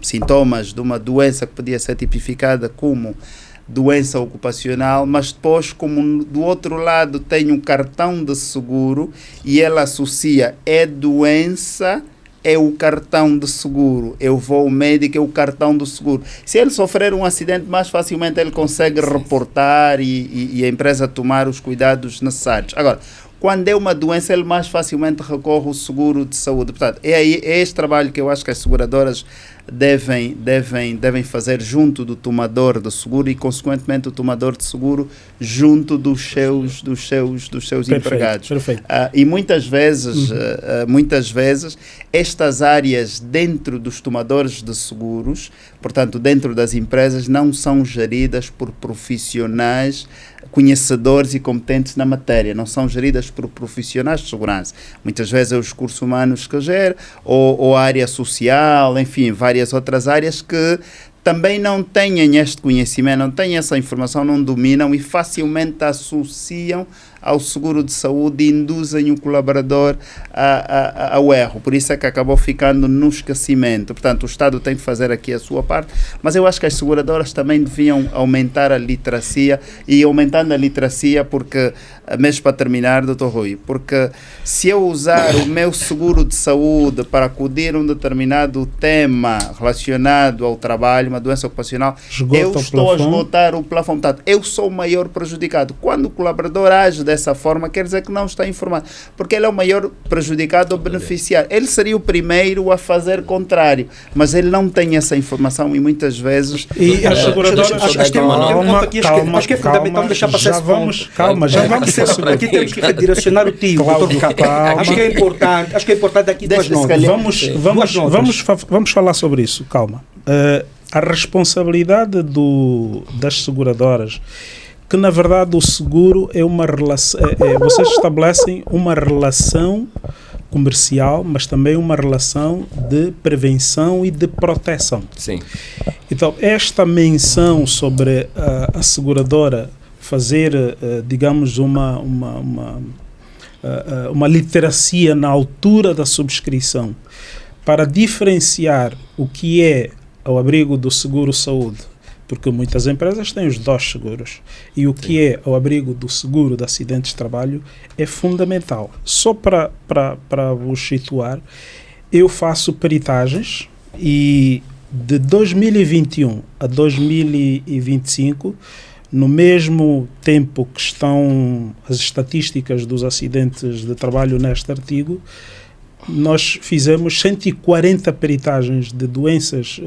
sintomas de uma doença que podia ser tipificada como doença ocupacional, mas depois, como do outro lado tem um cartão de seguro e ela associa doença, é o cartão de seguro, eu vou ao médico, é o cartão do seguro. Se ele sofrer um acidente, mais facilmente ele consegue reportar e a empresa tomar os cuidados necessários. Agora, quando é uma doença, ele mais facilmente recorre ao seguro de saúde. Portanto, é este trabalho que eu acho que as seguradoras devem fazer junto do tomador de seguro e, consequentemente, o tomador de seguro junto dos seus empregados. Perfeito. E muitas vezes, estas áreas dentro dos tomadores de seguros, portanto, dentro das empresas, não são geridas por profissionais conhecedores e competentes na matéria, não são geridas por profissionais de segurança. Muitas vezes é os recursos humanos que gerem, ou a área social, enfim, várias outras áreas que também não têm este conhecimento, não têm essa informação, não dominam e facilmente associam ao seguro de saúde e induzem o colaborador ao erro. Por isso é que acabou ficando no esquecimento. Portanto, o Estado tem que fazer aqui a sua parte, mas eu acho que as seguradoras também deviam aumentar a literacia, e aumentando a literacia porque, mesmo para terminar, Dr. Rui, porque se eu usar o meu seguro de saúde para acudir a um determinado tema relacionado ao trabalho, uma doença ocupacional, eu estou a esgotar o plafond. Portanto, eu sou o maior prejudicado. Quando o colaborador age dessa forma, quer dizer que não está informado, porque ele é o maior prejudicado ou beneficiário. Ele seria o primeiro a fazer contrário, mas ele não tem essa informação e muitas vezes... E as seguradoras... Acho que é fundamental deixar passar esse ponto. Já vamos aqui temos que redirecionar o tio, Cláudio. Acho que é importante aqui duas notas. Vamos falar sobre isso, calma. A responsabilidade das seguradoras, que na verdade o seguro é uma relação, vocês estabelecem uma relação comercial, mas também uma relação de prevenção e de proteção. Sim. Então, esta menção sobre a seguradora fazer, digamos, uma literacia na altura da subscrição para diferenciar o que é ao abrigo do seguro-saúde, porque muitas empresas têm os dois seguros, e o que é ao abrigo do seguro de acidentes de trabalho é fundamental. Só para vos situar, eu faço peritagens e de 2021 a 2025, no mesmo tempo que estão as estatísticas dos acidentes de trabalho neste artigo, nós fizemos 140 peritagens de doenças,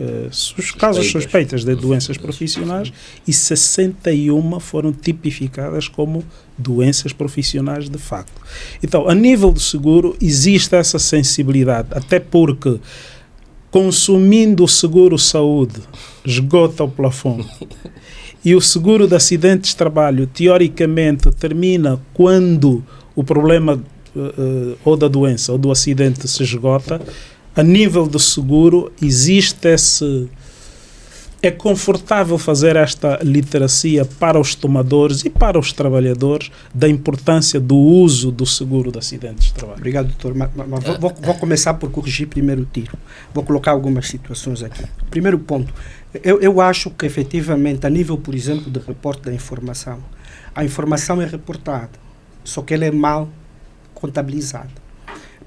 casos suspeitas de doenças profissionais, e 61 foram tipificadas como doenças profissionais de facto. Então, a nível do seguro, existe essa sensibilidade, até porque consumindo o seguro-saúde, esgota o plafond, e o seguro de acidentes de trabalho, teoricamente, termina quando o problema ou da doença ou do acidente se esgota, a nível do seguro existe esse... É confortável fazer esta literacia para os tomadores e para os trabalhadores da importância do uso do seguro de acidentes de trabalho. Obrigado, doutor. Vou começar por corrigir primeiro o tiro. Vou colocar algumas situações aqui. Primeiro ponto, eu acho que efetivamente, a nível, por exemplo, de reporte da informação, a informação é reportada, só que ela é mal contabilizada.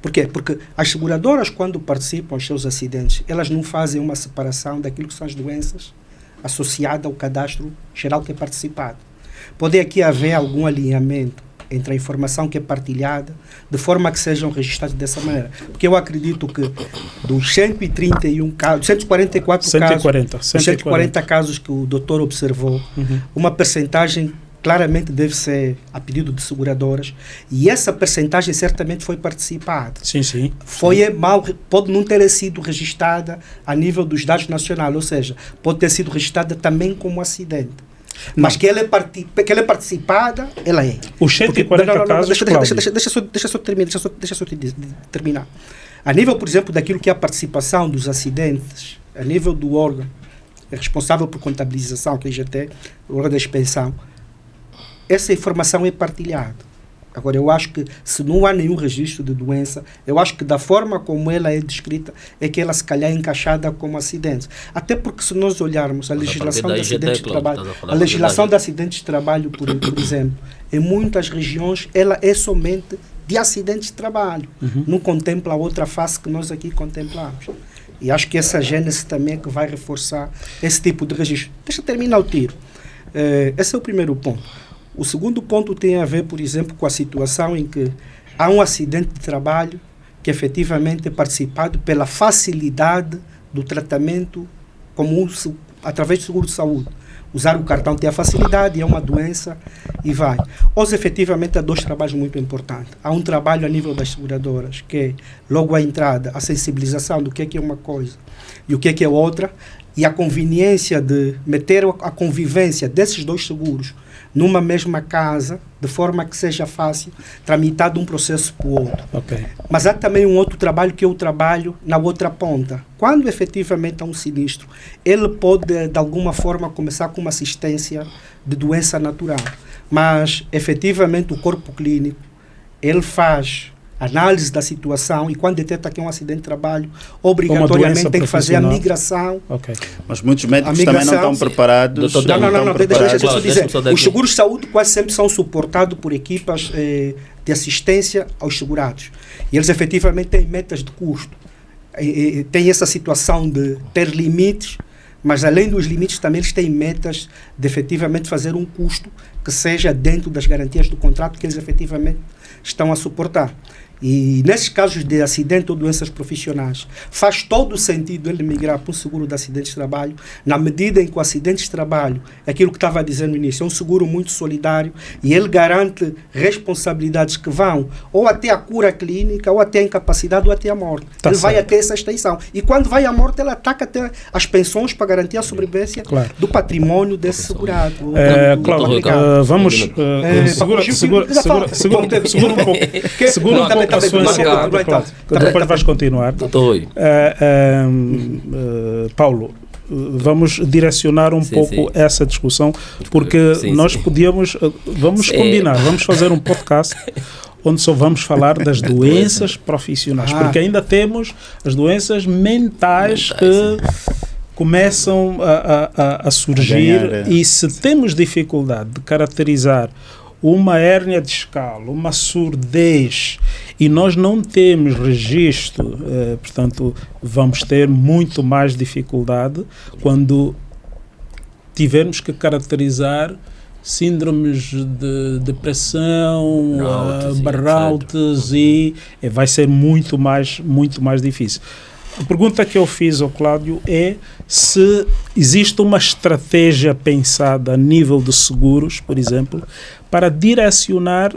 Por quê? Porque as seguradoras, quando participam dos seus acidentes, elas não fazem uma separação daquilo que são as doenças associadas ao cadastro geral que é participado. Pode aqui haver algum alinhamento entre a informação que é partilhada, de forma que sejam registrados dessa maneira. Porque eu acredito que dos 131 casos, 140 casos que o doutor observou, uma percentagem claramente deve ser a pedido de seguradoras, e essa percentagem certamente foi participada. Sim, sim. Foi mal, pode não ter sido registrada a nível dos dados nacionais, ou seja, pode ter sido registrada também como acidente. Mas que ela é participada, ela é. Os 140 casos... Deixa eu terminar. A nível, por exemplo, daquilo que é a participação dos acidentes, a nível do órgão responsável por contabilização, que é o IGT, o órgão da expensão, essa informação é partilhada. Agora, eu acho que se não há nenhum registro de doença, eu acho que da forma como ela é descrita, é que ela se calhar é encaixada como acidente. Até porque se nós olharmos a legislação de acidentes de trabalho, a legislação de acidentes de trabalho, por exemplo, em muitas regiões, ela é somente de acidentes de trabalho. Não contempla a outra face que nós aqui contemplamos. E acho que essa gênese também é que vai reforçar esse tipo de registro. Deixa eu terminar o tiro. Esse é o primeiro ponto. O segundo ponto tem a ver, por exemplo, com a situação em que há um acidente de trabalho que efetivamente é participado pela facilidade do tratamento comum através do seguro de saúde. Usar o cartão tem a facilidade, é uma doença e vai. Hoje, efetivamente, há dois trabalhos muito importantes. Há um trabalho a nível das seguradoras, que é logo a entrada, a sensibilização do que é uma coisa e o que é outra, e a conveniência de meter a convivência desses dois seguros numa mesma casa, de forma que seja fácil tramitar de um processo para o outro. Okay. Mas há também um outro trabalho, que é o trabalho na outra ponta. Quando efetivamente há um sinistro, ele pode, de alguma forma, começar com uma assistência de doença natural. Mas, efetivamente, o corpo clínico, ele faz análise da situação, e quando detecta que é um acidente de trabalho, obrigatoriamente tem que fazer a migração. Okay. Mas muitos médicos também não estão preparados. Não, deixa eu dizer. Os seguros de saúde quase sempre são suportados por equipas de assistência aos segurados. E eles efetivamente têm metas de custo. Tem essa situação de ter limites, mas além dos limites também eles têm metas de efetivamente fazer um custo que seja dentro das garantias do contrato que eles efetivamente estão a suportar. E nesses casos de acidente ou doenças profissionais, faz todo o sentido ele migrar para um seguro de acidentes de trabalho, na medida em que o acidente de trabalho, é aquilo que estava a dizer no início, é um seguro muito solidário e ele garante responsabilidades que vão ou até a cura clínica, ou até a incapacidade, ou até a morte. Ele vai até essa extensão. E quando vai à morte, ele ataca até as pensões para garantir a sobrevivência do patrimônio desse segurado. Cláudio, vamos... Segura um pouco. Segura um pouco. Depois vais continuar. Paulo, vamos direcionar um pouco essa discussão, porque nós podíamos, vamos combinar, vamos fazer um podcast onde só vamos falar das doenças profissionais, porque ainda temos as doenças mentais que começam a surgir, e se temos dificuldade de caracterizar uma hérnia discal, uma surdez, e nós não temos registro, portanto, vamos ter muito mais dificuldade quando tivermos que caracterizar síndromes de depressão, burnout, e vai ser muito mais difícil. A pergunta que eu fiz ao Cláudio é se existe uma estratégia pensada a nível de seguros, por exemplo, para direcionar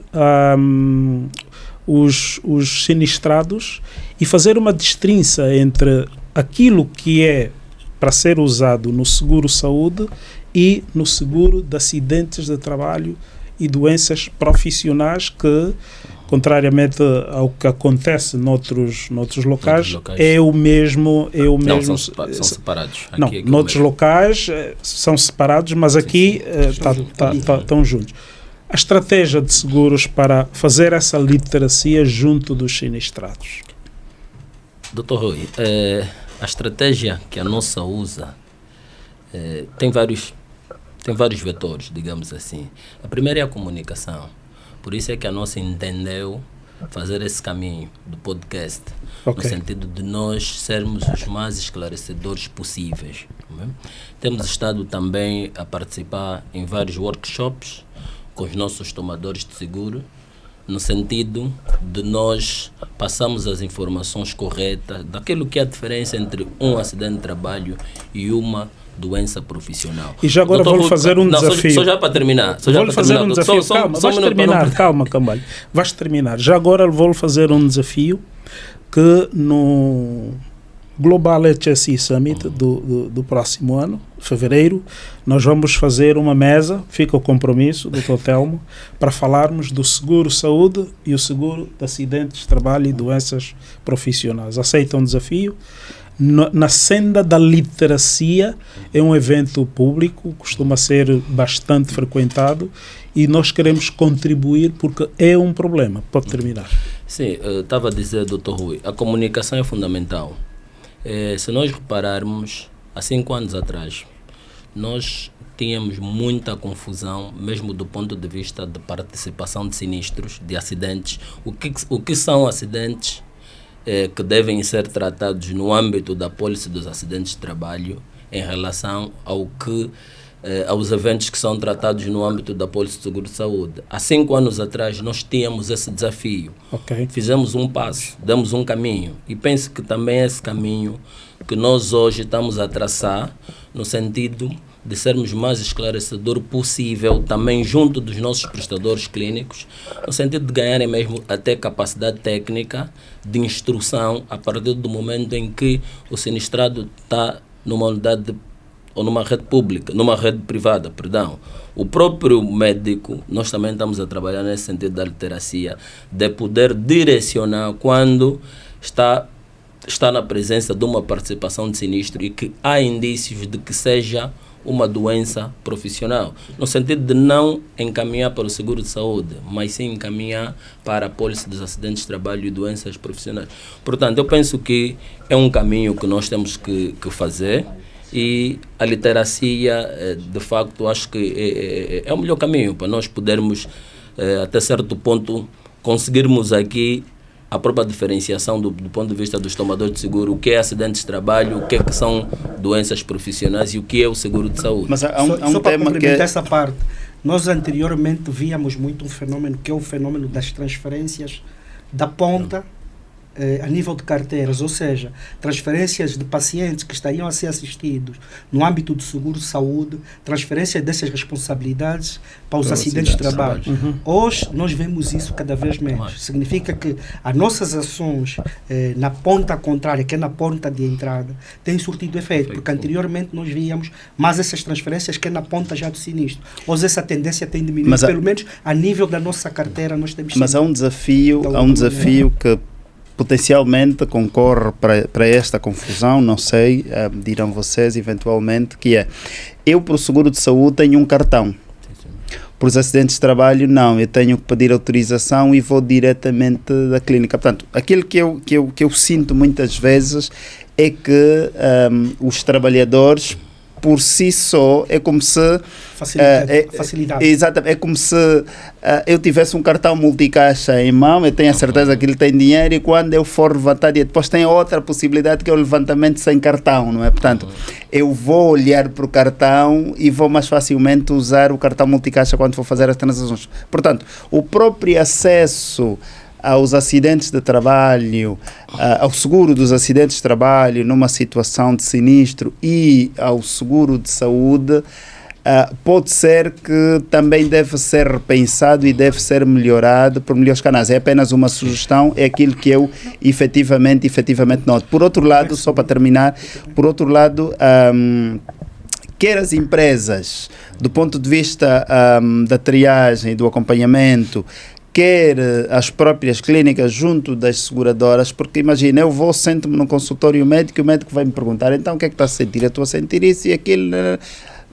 os sinistrados e fazer uma distinção entre aquilo que é para ser usado no seguro-saúde e no seguro de acidentes de trabalho e doenças profissionais que, contrariamente ao que acontece noutros locais, é o mesmo... Não, são separados. Não, noutros locais são separados, mas aqui estão juntos. A estratégia de seguros para fazer essa literacia junto dos sinistrados. Dr. Rui, a estratégia que a nossa usa tem vários vetores, digamos assim. A primeira é a comunicação. Por isso é que a nossa entendeu fazer esse caminho do podcast, no sentido de nós sermos os mais esclarecedores possíveis. Temos estado também a participar em vários workshops com os nossos tomadores de seguro, no sentido de nós passarmos as informações corretas daquilo que é a diferença entre um acidente de trabalho e uma doença profissional. E já agora vou fazer um desafio. Só já para terminar. Vou fazer um desafio. Calma, Cambalho. Vais terminar. Já agora vou fazer um desafio que no Global HSE Summit do próximo ano, fevereiro, nós vamos fazer uma mesa, fica o compromisso do Dr. Telmo, para falarmos do seguro-saúde e o seguro de acidentes de trabalho e doenças profissionais. Aceita um desafio? Na senda da literacia, é um evento público, costuma ser bastante frequentado e nós queremos contribuir porque é um problema. Pode terminar. Sim, estava a dizer, Dr. Rui, a comunicação é fundamental. Se nós repararmos, há 5 anos atrás, nós tínhamos muita confusão, mesmo do ponto de vista de participação de sinistros, de acidentes. O que são acidentes que devem ser tratados no âmbito da apólice dos acidentes de trabalho em relação aos eventos que são tratados no âmbito da apólice de seguro-saúde. Há 5 anos atrás nós tínhamos esse desafio. Fizemos um passo, demos um caminho e penso que também é esse caminho que nós hoje estamos a traçar no sentido de sermos mais esclarecedor possível também junto dos nossos prestadores clínicos, no sentido de ganharem mesmo até capacidade técnica de instrução a partir do momento em que o sinistrado está numa unidade ou numa rede pública, numa rede privada, perdão. O próprio médico, nós também estamos a trabalhar nesse sentido da literacia, de poder direcionar quando está na presença de uma participação de sinistro e que há indícios de que seja uma doença profissional, no sentido de não encaminhar para o seguro de saúde, mas sim encaminhar para a apólice dos acidentes de trabalho e doenças profissionais. Portanto, eu penso que é um caminho que nós temos que fazer e a literacia, de facto, acho que é o melhor caminho para nós podermos, até certo ponto, conseguirmos aqui a própria diferenciação do ponto de vista dos tomadores de seguro, o que é acidentes de trabalho, o que são doenças profissionais e o que é o seguro de saúde. Mas há um para complementar essa parte, nós anteriormente víamos muito um fenômeno que é o fenômeno das transferências da ponta a nível de carteiras, ou seja, transferências de pacientes que estariam a ser assistidos no âmbito do seguro-saúde, transferência dessas responsabilidades para os acidentes de trabalho. Hoje nós vemos isso cada vez menos. Significa que as nossas ações na ponta contrária, que é na ponta de entrada, têm surtido efeito, porque anteriormente nós víamos mais essas transferências que é na ponta já do sinistro. Hoje essa tendência tem diminuído, pelo menos a nível da nossa carteira nós temos... Mas há um desafio que potencialmente concorre para esta confusão, não sei, dirão vocês eventualmente, que é, eu para o seguro de saúde tenho um cartão, para os acidentes de trabalho não, eu tenho que pedir autorização e vou diretamente da clínica. Portanto, aquilo que eu sinto muitas vezes é que os trabalhadores por si só é como se facilidade. Exatamente, é como se eu tivesse um cartão multicaixa em mão, eu tenho a certeza que ele tem dinheiro e quando eu for levantar, e depois tem outra possibilidade que é o levantamento sem cartão, não é? Portanto, eu vou olhar para o cartão e vou mais facilmente usar o cartão multicaixa quando for fazer as transações. Portanto, o próprio acesso aos acidentes de trabalho, ao seguro dos acidentes de trabalho numa situação de sinistro e ao seguro de saúde, pode ser que também deve ser repensado e deve ser melhorado por melhores canais. É apenas uma sugestão, é aquilo que eu efetivamente noto. Por outro lado, só para terminar, quer as empresas, do ponto de vista da triagem, do acompanhamento, quer as próprias clínicas junto das seguradoras, porque imagina, eu sento-me no consultório médico e o médico vai me perguntar, então o que é que está a sentir? Eu estou a sentir isso e aquilo,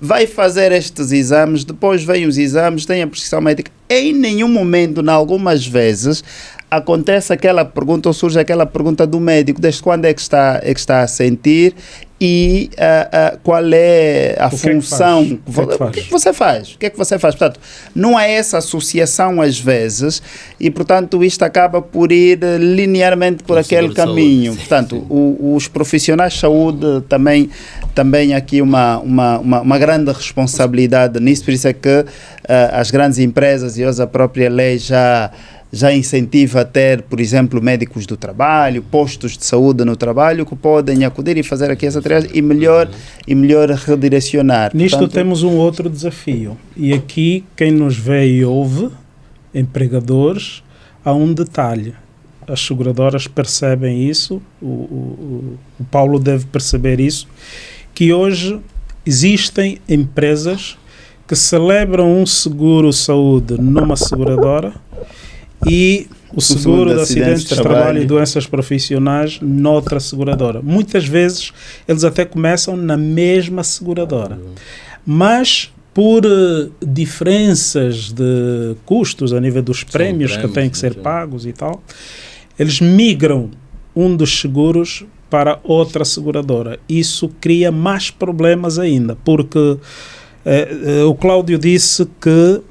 vai fazer estes exames, depois vêm os exames, tem a prescrição médica. Em nenhum momento, em algumas vezes, acontece aquela pergunta ou surge aquela pergunta do médico, desde quando é que está a sentir e qual é a função, o que é que você faz? O que é que você faz? Portanto, não há essa associação às vezes e, portanto, isto acaba por ir linearmente por aquele caminho. Portanto, os profissionais de saúde também aqui uma grande responsabilidade nisso, por isso é que as grandes empresas e hoje a própria lei já incentiva a ter, por exemplo, médicos do trabalho, postos de saúde no trabalho que podem acudir e fazer aqui essa triagem e melhor redirecionar. Nisto, portanto, temos um outro desafio. E aqui, quem nos vê e ouve, empregadores, há um detalhe. As seguradoras percebem isso, o Paulo deve perceber isso, que hoje existem empresas que celebram um seguro-saúde numa seguradora e o seguro de acidentes de trabalho e doenças profissionais noutra seguradora. Muitas vezes eles até começam na mesma seguradora, mas por diferenças de custos a nível dos prémios que têm que ser pagos e tal, eles migram um dos seguros para outra seguradora. Isso cria mais problemas ainda, porque o Cláudio disse que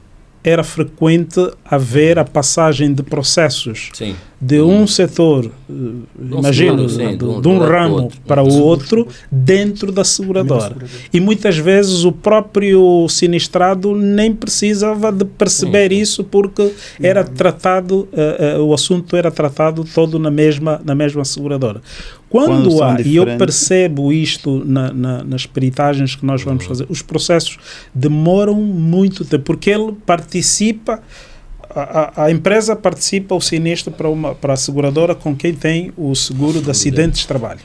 era frequente haver a passagem de processos de um setor, imagino, de um ramo para o outro, dentro da seguradora. E muitas vezes o próprio sinistrado nem precisava de perceber isso, porque era tratado, o assunto era tratado todo na mesma seguradora. Quando há, e eu percebo isto nas peritagens que nós vamos fazer, os processos demoram muito tempo, porque ele participa, a empresa participa o sinistro para a seguradora com quem tem o seguro de acidentes de trabalho.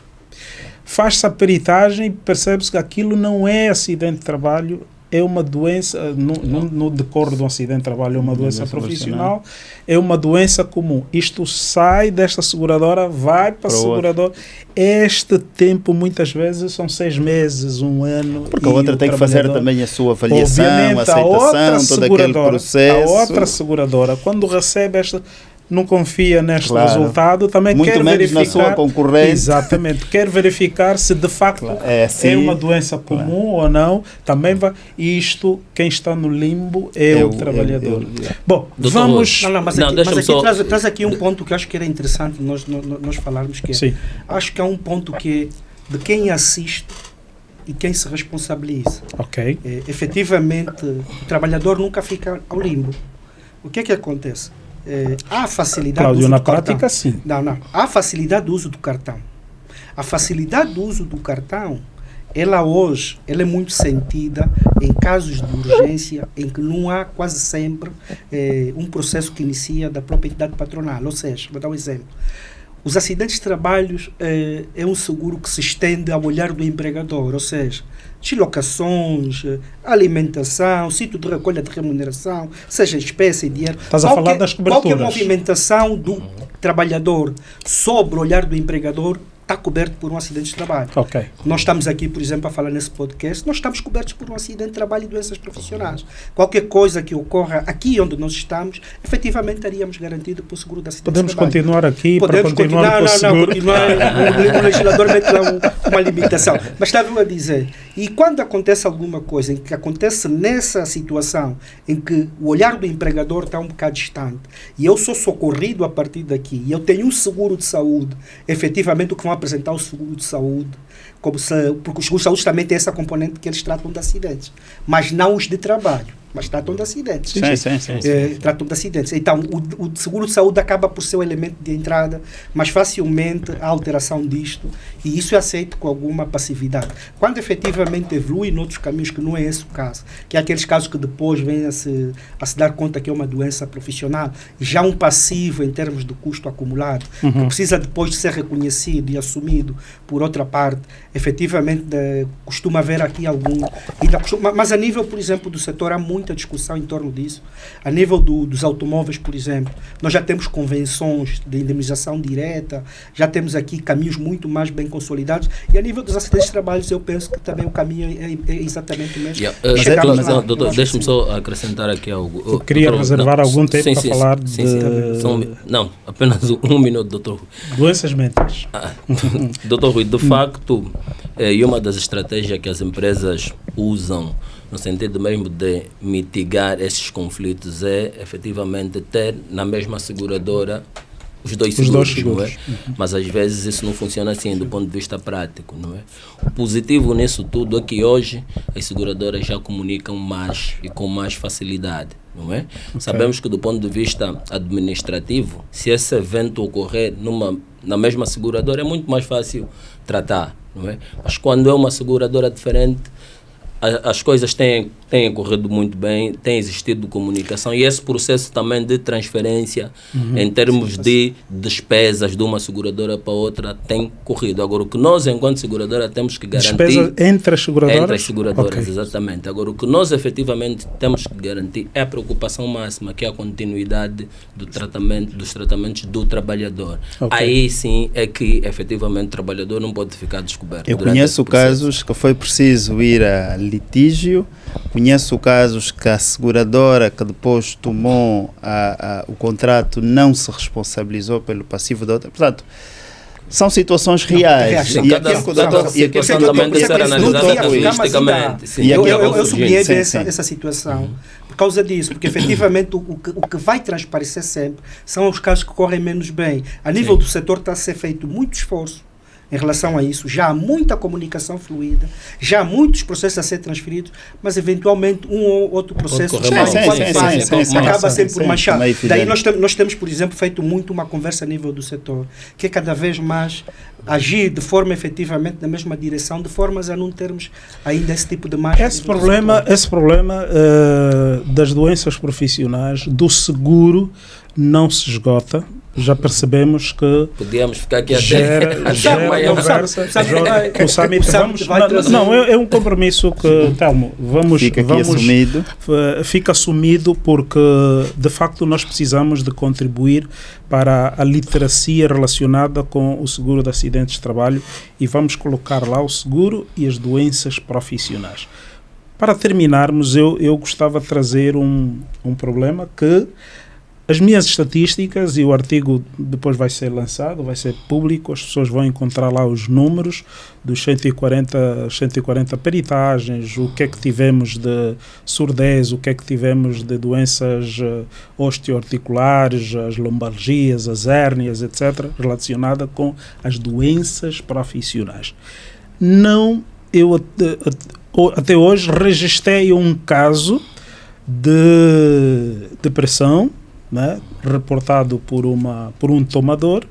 Faz-se a peritagem e percebe-se que aquilo não é acidente de trabalho, é uma doença, no decorrer de um acidente de trabalho, é uma doença profissional, é uma doença comum. Isto sai desta seguradora, vai para a seguradora. Este tempo, muitas vezes, são 6 meses, 1 ano. Porque a outra tem que fazer também a sua avaliação, a aceitação, todo aquele processo. A outra seguradora, quando recebe esta, não confia neste resultado, também muito quer menos verificar na sua concorrente. Exatamente, quer verificar se de facto é uma doença comum ou não. Também vai. Isto, quem está no limbo é o trabalhador. Bom, Doutor, vamos. Mas aqui traz aqui um ponto que acho que era interessante nós falarmos, que acho que há um ponto que é de quem assiste e quem se responsabiliza. Ok. Efetivamente, o trabalhador nunca fica ao limbo. O que é que acontece? Há facilidade Cláudio, do uso na do prática, cartão. sim. Não. Há facilidade do uso do cartão. A facilidade do uso do cartão, ela hoje, ela é muito sentida em casos de urgência em que não há quase sempre um processo que inicia da própria entidade patronal. Ou seja, vou dar um exemplo. Os acidentes de trabalho é um seguro que se estende ao olhar do empregador, ou seja, deslocações, alimentação, sítio de recolha de remuneração, seja espécie, dinheiro. Estás a falar das coberturas. Qualquer movimentação do trabalhador sobre o olhar do empregador está coberto por um acidente de trabalho. Ok. Nós estamos aqui, por exemplo, a falar nesse podcast, nós estamos cobertos por um acidente de trabalho e doenças profissionais. Qualquer coisa que ocorra aqui onde nós estamos, efetivamente estaríamos garantidos por seguro de acidente Podemos de trabalho. continuar aqui Podemos para continuar com o seguro. continuar. O legislador mete lá uma limitação. Mas estava a dizer, e quando acontece alguma coisa, em que acontece nessa situação, em que o olhar do empregador está um bocado distante, e eu sou socorrido a partir daqui, e eu tenho um seguro de saúde, efetivamente o que vão apresentar o seguro de saúde, porque os seguros de saúde também têm essa componente que eles tratam de acidentes, mas não os de trabalho. Mas tratam de acidentes. Sim. Tratam de acidentes. Então, o seguro de saúde acaba por ser o elemento de entrada, mas facilmente a alteração disto, e isso é aceito com alguma passividade. Quando efetivamente evolui em outros caminhos, que não é esse o caso, que é aqueles casos que depois vêm a se dar conta que é uma doença profissional, já um passivo em termos de custo acumulado, que precisa depois de ser reconhecido e assumido por outra parte, efetivamente costuma haver aqui algum... Mas a nível, por exemplo, do setor, há muita discussão em torno disso. A nível dos automóveis, por exemplo, nós já temos convenções de indemnização direta, já temos aqui caminhos muito mais bem consolidados, e a nível dos acidentes de trabalho, eu penso que também o caminho é exatamente o mesmo. Doutor, deixe-me só acrescentar aqui algo. Eu queria reservar algum tempo para falar de... Não, apenas um minuto, doutor. Doenças mentais. Doutor Rui, de facto, e uma das estratégias que as empresas usam no sentido mesmo de mitigar esses conflitos é efetivamente ter na mesma seguradora os dois seguros, não é? Mas às vezes isso não funciona assim do ponto de vista prático, não é? O positivo nisso tudo é que hoje as seguradoras já comunicam mais e com mais facilidade, não é? Sabemos que do ponto de vista administrativo, se esse evento ocorrer na mesma seguradora, é muito mais fácil tratar, não é? Mas quando é uma seguradora diferente, as coisas têm corrido muito bem, tem existido comunicação, e esse processo também de transferência em termos de despesas de uma seguradora para outra tem corrido. Agora, o que nós, enquanto seguradora, temos que garantir... Despesa entre as seguradoras? Entre as seguradoras, exatamente. Agora, o que nós efetivamente temos que garantir é a preocupação máxima, que é a continuidade dos tratamentos do trabalhador. Aí sim é que efetivamente o trabalhador não pode ficar descoberto. Eu conheço casos que foi preciso ir a litígio, conheço casos que a seguradora que depois tomou o contrato não se responsabilizou pelo passivo da outra. Portanto, são situações reais. E aquilo que o doutor também deve ser analisada casuisticamente. Eu sublinhei essa situação por causa disso, porque efetivamente o que vai transparecer sempre são os casos que correm menos bem. A nível do setor está a ser feito muito esforço em relação a isso, já há muita comunicação fluida, já há muitos processos a ser transferidos, mas eventualmente um ou outro processo acaba sempre por manchar. Daí nós temos, por exemplo, feito muito uma conversa a nível do setor, que é cada vez mais agir de forma efetivamente na mesma direção, de formas a não termos ainda esse tipo de marcha. Esse problema das doenças profissionais, do seguro, não se esgota. Já percebemos que podíamos ficar aqui até conversa. É um compromisso que, Telmo, fica assumido, porque de facto nós precisamos de contribuir para a literacia relacionada com o seguro de acidentes de trabalho, e vamos colocar lá o seguro e as doenças profissionais. Para terminarmos, eu gostava de trazer um problema que as minhas estatísticas, e o artigo depois vai ser lançado, vai ser público, as pessoas vão encontrar lá os números dos 140 peritagens, o que é que tivemos de surdez, o que é que tivemos de doenças osteoarticulares, as lombalgias, as hérnias, etc., relacionada com as doenças profissionais. Eu até hoje registrei um caso de depressão, né, reportado por um tomador,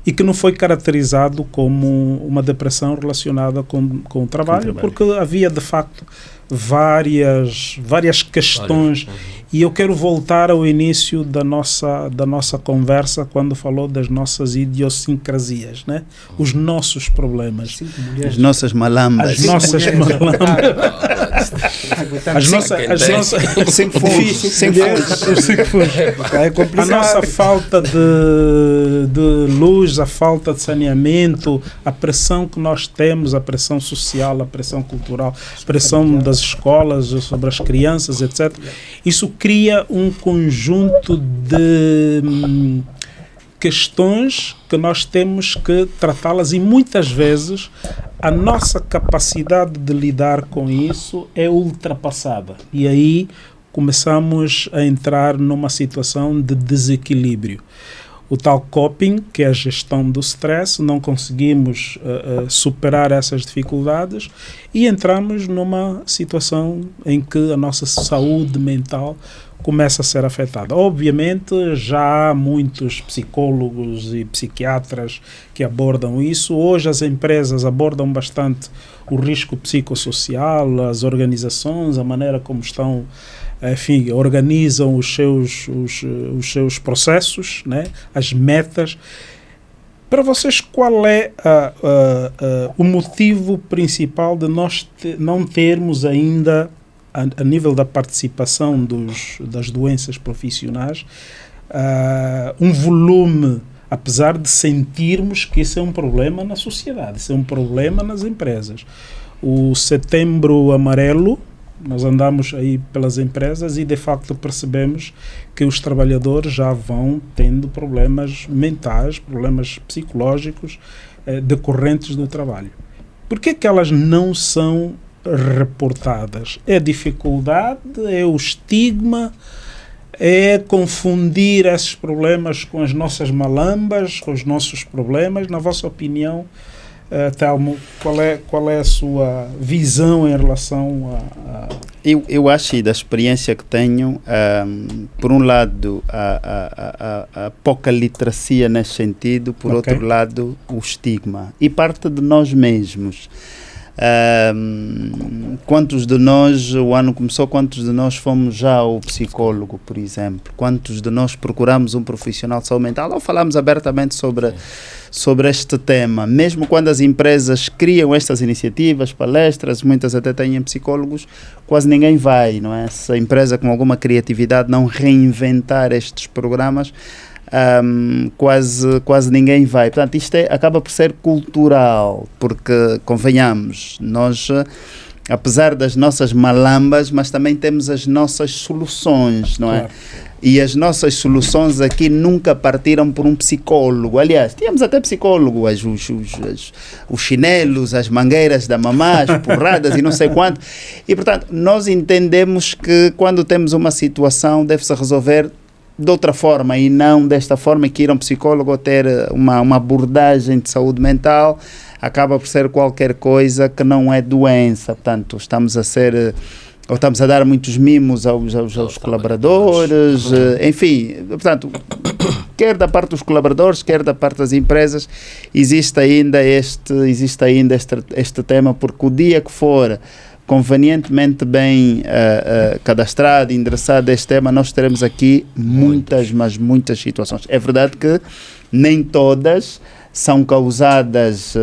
e que não foi caracterizado como uma depressão relacionada com o trabalho, porque havia de facto várias questões. E eu quero voltar ao início da nossa conversa, quando falou das nossas idiosincrasias, né? Os nossos problemas. As nossas malambas. As nossas malambas. A nossa falta de luz, a falta de saneamento, a pressão que nós temos, a pressão social, a pressão cultural, a pressão das escolas sobre as crianças, etc. Isso cria um conjunto de questões que nós temos que tratá-las, e muitas vezes a nossa capacidade de lidar com isso é ultrapassada. E aí começamos a entrar numa situação de desequilíbrio. o tal coping, que é a gestão do stress, não conseguimos superar essas dificuldades e entramos numa situação em que a nossa saúde mental começa a ser afetada. Obviamente já há muitos psicólogos e psiquiatras que abordam isso. Hoje as empresas abordam bastante o risco psicossocial, as organizações, a maneira como estão, enfim, organizam os seus processos, né? As metas. Para vocês, qual é o motivo principal de nós não termos ainda, a nível da participação das doenças profissionais, um volume, apesar de sentirmos que isso é um problema na sociedade, isso é um problema nas empresas? O Setembro Amarelo, nós andamos aí pelas empresas e de facto percebemos que os trabalhadores já vão tendo problemas mentais, problemas psicológicos decorrentes do trabalho. Por que elas não são reportadas? É a dificuldade, é o estigma, é confundir esses problemas com as nossas malambas, com os nossos problemas? Na vossa opinião, Telmo, qual é a sua visão em relação a... Eu acho, e da experiência que tenho, por um lado, a pouca literacia nesse sentido, por outro lado, o estigma. E parte de nós mesmos. Quantos de nós, o ano começou, quantos de nós fomos já ao psicólogo, por exemplo? Quantos de nós procuramos um profissional de saúde mental ou falamos abertamente sobre este tema? Mesmo quando as empresas criam estas iniciativas, palestras, muitas até têm psicólogos, quase ninguém vai, não é? Se a empresa com alguma criatividade não reinventar estes programas, quase ninguém vai. Portanto, isto acaba por ser cultural, porque, convenhamos, nós, apesar das nossas malambas, mas também temos as nossas soluções, não é? Claro. E as nossas soluções aqui nunca partiram por um psicólogo. Aliás, tínhamos até psicólogo, os chinelos, as mangueiras da mamá, as porradas e não sei quanto. E, portanto, nós entendemos que quando temos uma situação deve-se resolver de outra forma e não desta forma, que ir a um psicólogo ou ter uma abordagem de saúde mental acaba por ser qualquer coisa que não é doença. Portanto, estamos a dar muitos mimos aos colaboradores, enfim, portanto, quer da parte dos colaboradores, quer da parte das empresas, existe ainda este tema, porque o dia que for convenientemente bem cadastrado, endereçado este tema, nós teremos aqui muitas situações. É verdade que nem todas são causadas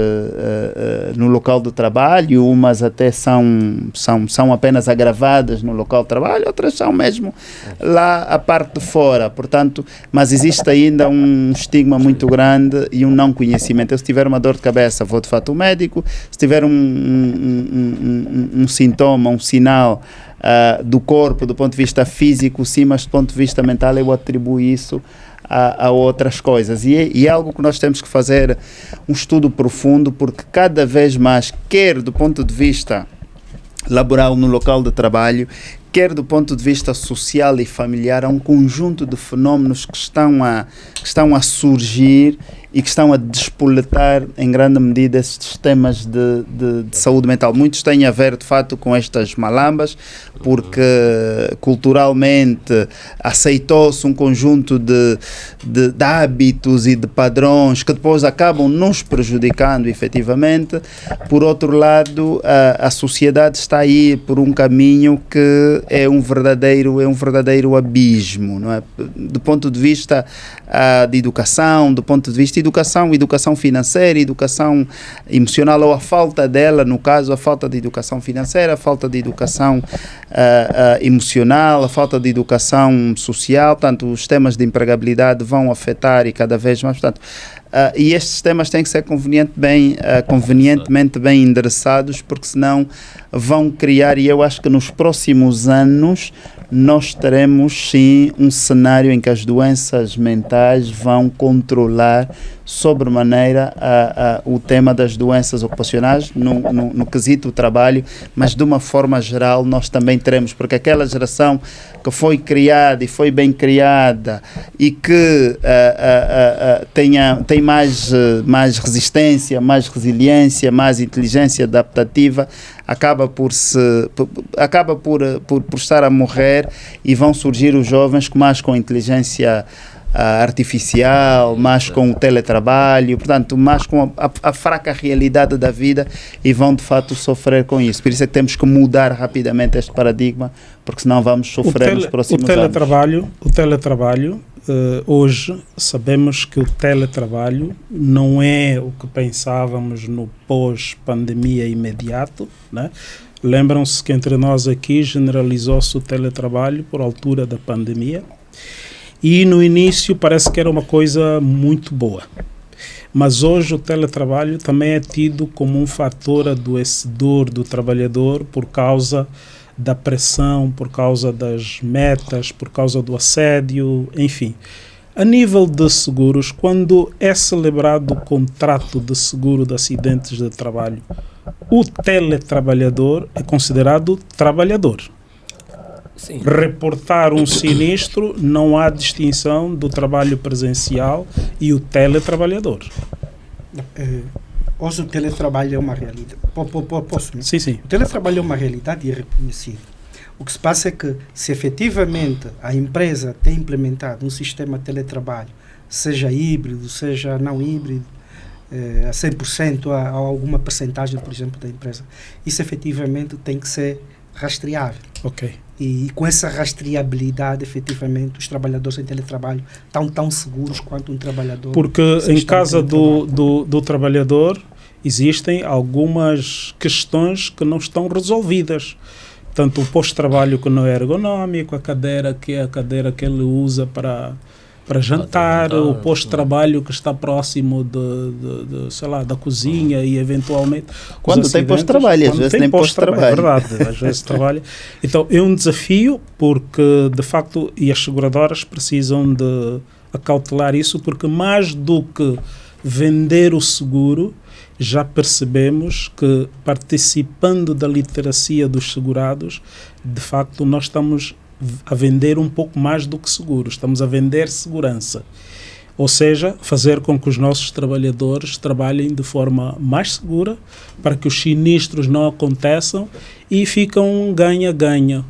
no local do trabalho, umas até são apenas agravadas no local do trabalho, outras são mesmo lá à parte de fora. Portanto, mas existe ainda um estigma muito grande e um não conhecimento. Eu, se tiver uma dor de cabeça, vou de fato ao médico. Se tiver um sintoma, um sinal do corpo, do ponto de vista físico, sim, mas do ponto de vista mental, eu atribuo isso a outras coisas, e é algo que nós temos que fazer um estudo profundo, porque cada vez mais, quer do ponto de vista laboral no local de trabalho, quer do ponto de vista social e familiar, há um conjunto de fenómenos que estão a surgir e que estão a despoletar em grande medida esses temas de saúde mental. Muitos têm a ver, de fato, com estas malambas, porque culturalmente aceitou-se um conjunto de hábitos e de padrões que depois acabam nos prejudicando, efetivamente. Por outro lado, a sociedade está aí por um caminho que é um verdadeiro abismo, não é? Do ponto de vista de educação, do ponto de vista educação financeira, educação emocional, ou a falta dela, no caso, a falta de educação financeira, a falta de educação emocional, a falta de educação social. Portanto, os temas de empregabilidade vão afetar e cada vez mais, portanto, e estes temas têm que ser convenientemente bem endereçados, porque senão vão criar, e eu acho que nos próximos anos nós teremos sim um cenário em que as doenças mentais vão controlar sobremaneira o tema das doenças ocupacionais no quesito trabalho, mas de uma forma geral nós também teremos, porque aquela geração que foi criada e foi bem criada e que tem mais resistência, mais resiliência, mais inteligência adaptativa, acaba por estar a morrer, e vão surgir os jovens com inteligência artificial, mais com o teletrabalho, portanto, mais com a fraca realidade da vida, e vão de fato sofrer com isso. Por isso é que temos que mudar rapidamente este paradigma, porque senão vamos sofrer nos próximos anos. O teletrabalho, hoje sabemos que o teletrabalho não é o que pensávamos no pós-pandemia imediato, né? Lembram-se que entre nós aqui generalizou-se o teletrabalho por altura da pandemia, e no início parece que era uma coisa muito boa. Mas hoje o teletrabalho também é tido como um fator adoecedor do trabalhador por causa da pressão, por causa das metas, por causa do assédio, enfim. A nível de seguros, quando é celebrado o contrato de seguro de acidentes de trabalho, o teletrabalhador é considerado trabalhador. Sim. Reportar um sinistro, não há distinção do trabalho presencial e o teletrabalhador. Hoje o teletrabalho é uma realidade. Posso? Né? Sim, sim. O teletrabalho é uma realidade e é reconhecido. O que se passa é que, se efetivamente a empresa tem implementado um sistema de teletrabalho, seja híbrido, seja não híbrido, a 100%, a alguma percentagem, por exemplo, da empresa, isso efetivamente tem que ser rastreável. Ok. E com essa rastreabilidade, efetivamente, os trabalhadores em teletrabalho estão tão seguros quanto um trabalhador. Porque em casa do trabalhador existem algumas questões que não estão resolvidas. Tanto o pós-trabalho que não é ergonómico, a cadeira que é a cadeira que ele usa para jantar, o pós-trabalho que está próximo sei lá, da cozinha, e eventualmente quando tem pós-trabalho, às vezes tem pós-trabalho. É verdade, às vezes trabalha. Então é um desafio, porque de facto, e as seguradoras precisam de acautelar isso, porque mais do que vender o seguro, já percebemos que, participando da literacia dos segurados, de facto nós estamos a vender um pouco mais do que seguro, estamos a vender segurança. Ou seja, fazer com que os nossos trabalhadores trabalhem de forma mais segura, para que os sinistros não aconteçam, e fica um ganha-ganha.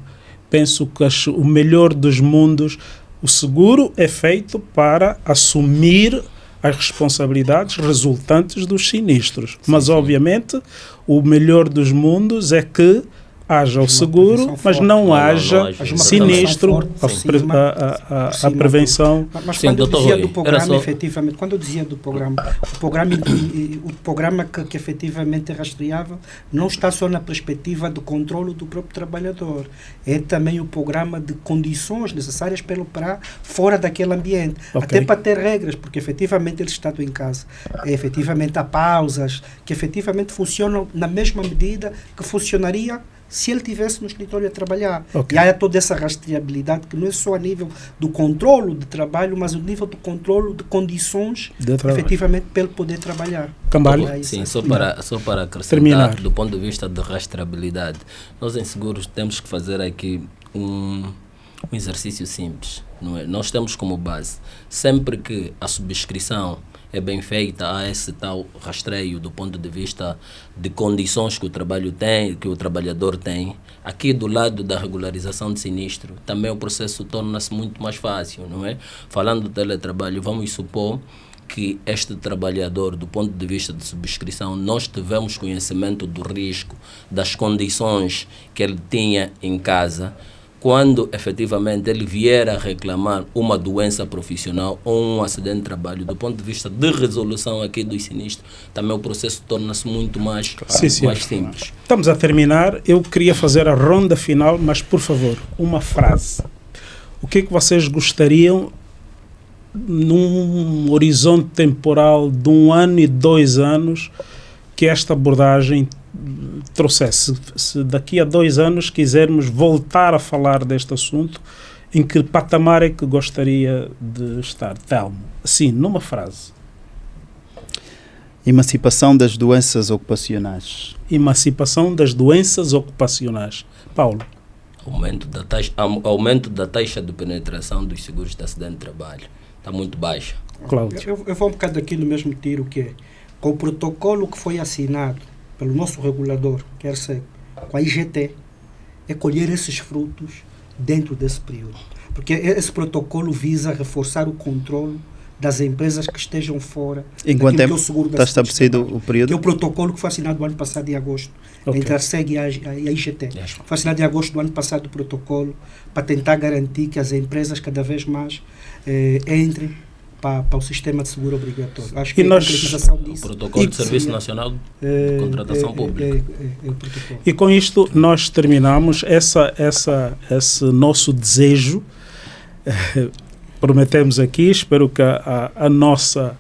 Penso que o melhor dos mundos, o seguro é feito para assumir as responsabilidades resultantes dos sinistros. Mas, obviamente, o melhor dos mundos é que haja o seguro, mas não haja sinistro, a prevenção. Mas quando eu dizia do programa, efetivamente, quando eu dizia do programa, o programa que efetivamente é rastreável não está só na perspectiva do controle do próprio trabalhador, é também o programa de condições necessárias para ele operar fora daquele ambiente, até para ter regras, porque efetivamente ele estando em casa, efetivamente há pausas que efetivamente funcionam na mesma medida que funcionaria se ele estivesse no escritório a trabalhar. E há toda essa rastreabilidade, que não é só a nível do controlo de trabalho, mas o nível do controlo de condições, efetivamente, para ele poder trabalhar. Cambalho? Sim, só para acrescentar, do ponto de vista de rastreabilidade, nós em seguros temos que fazer aqui um exercício simples. Não é? Nós temos como base, sempre que a subscrição é bem feita, há esse tal rastreio do ponto de vista de condições que o trabalho tem, que o trabalhador tem. Aqui do lado da regularização de sinistro, também o processo torna-se muito mais fácil, não é? Falando do teletrabalho, vamos supor que este trabalhador, do ponto de vista de subscrição, nós tivemos conhecimento do risco, das condições que ele tinha em casa. Quando efetivamente ele vier a reclamar uma doença profissional ou um acidente de trabalho, do ponto de vista de resolução aqui dos sinistros, também o processo torna-se muito mais simples. Estamos a terminar. Eu queria fazer a ronda final, mas, por favor, uma frase. O que é que vocês gostariam, num horizonte temporal de 1 ano e 2 anos, que esta abordagem trouxesse, se daqui a 2 anos quisermos voltar a falar deste assunto, em que patamar é que gostaria de estar? Telmo, assim, numa frase. Emancipação das doenças ocupacionais. Emancipação das doenças ocupacionais. Paulo. Aumento da taxa de penetração dos seguros de acidente de trabalho. Está muito baixa. Cláudio. Eu vou um bocado aqui no mesmo tiro, que é com o protocolo que foi assinado pelo nosso regulador, quer ser com a IGT, é colher esses frutos dentro desse período. Porque esse protocolo visa reforçar o controle das empresas que estejam fora. Em quanto tempo está estabelecido o período? Que é o protocolo que foi assinado no ano passado, em agosto, entre a SEG e a IGT. Foi assinado em agosto do ano passado o protocolo para tentar garantir que as empresas cada vez mais entrem para o sistema de seguro obrigatório. Acho que a concretização disso... O protocolo de Serviço Nacional de Contratação Pública. E com isto nós terminamos esse nosso desejo. Prometemos aqui, espero que a nossa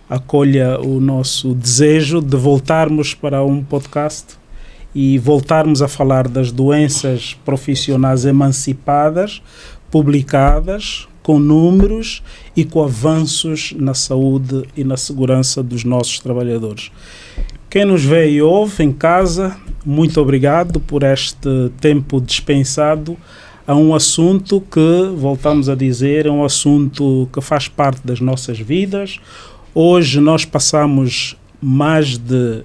acolha o nosso desejo de voltarmos para um podcast e voltarmos a falar das doenças profissionais emancipadas, publicadas, com números e com avanços na saúde e na segurança dos nossos trabalhadores. Quem nos vê e ouve em casa, muito obrigado por este tempo dispensado a um assunto que, voltamos a dizer, é um assunto que faz parte das nossas vidas. Hoje nós passamos mais de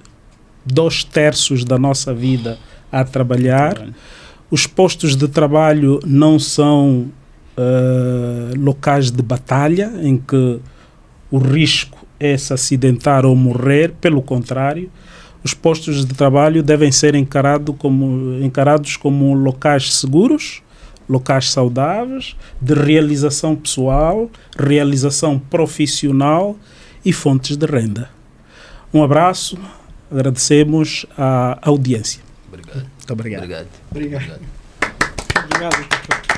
2/3 da nossa vida a trabalhar. Os postos de trabalho não são locais de batalha em que o risco é se acidentar ou morrer. Pelo contrário, os postos de trabalho devem ser encarados como locais seguros, locais saudáveis, de realização pessoal, realização profissional e fontes de renda. Um abraço, agradecemos a audiência. Obrigado. Muito obrigado. Obrigado. Obrigado. Obrigado.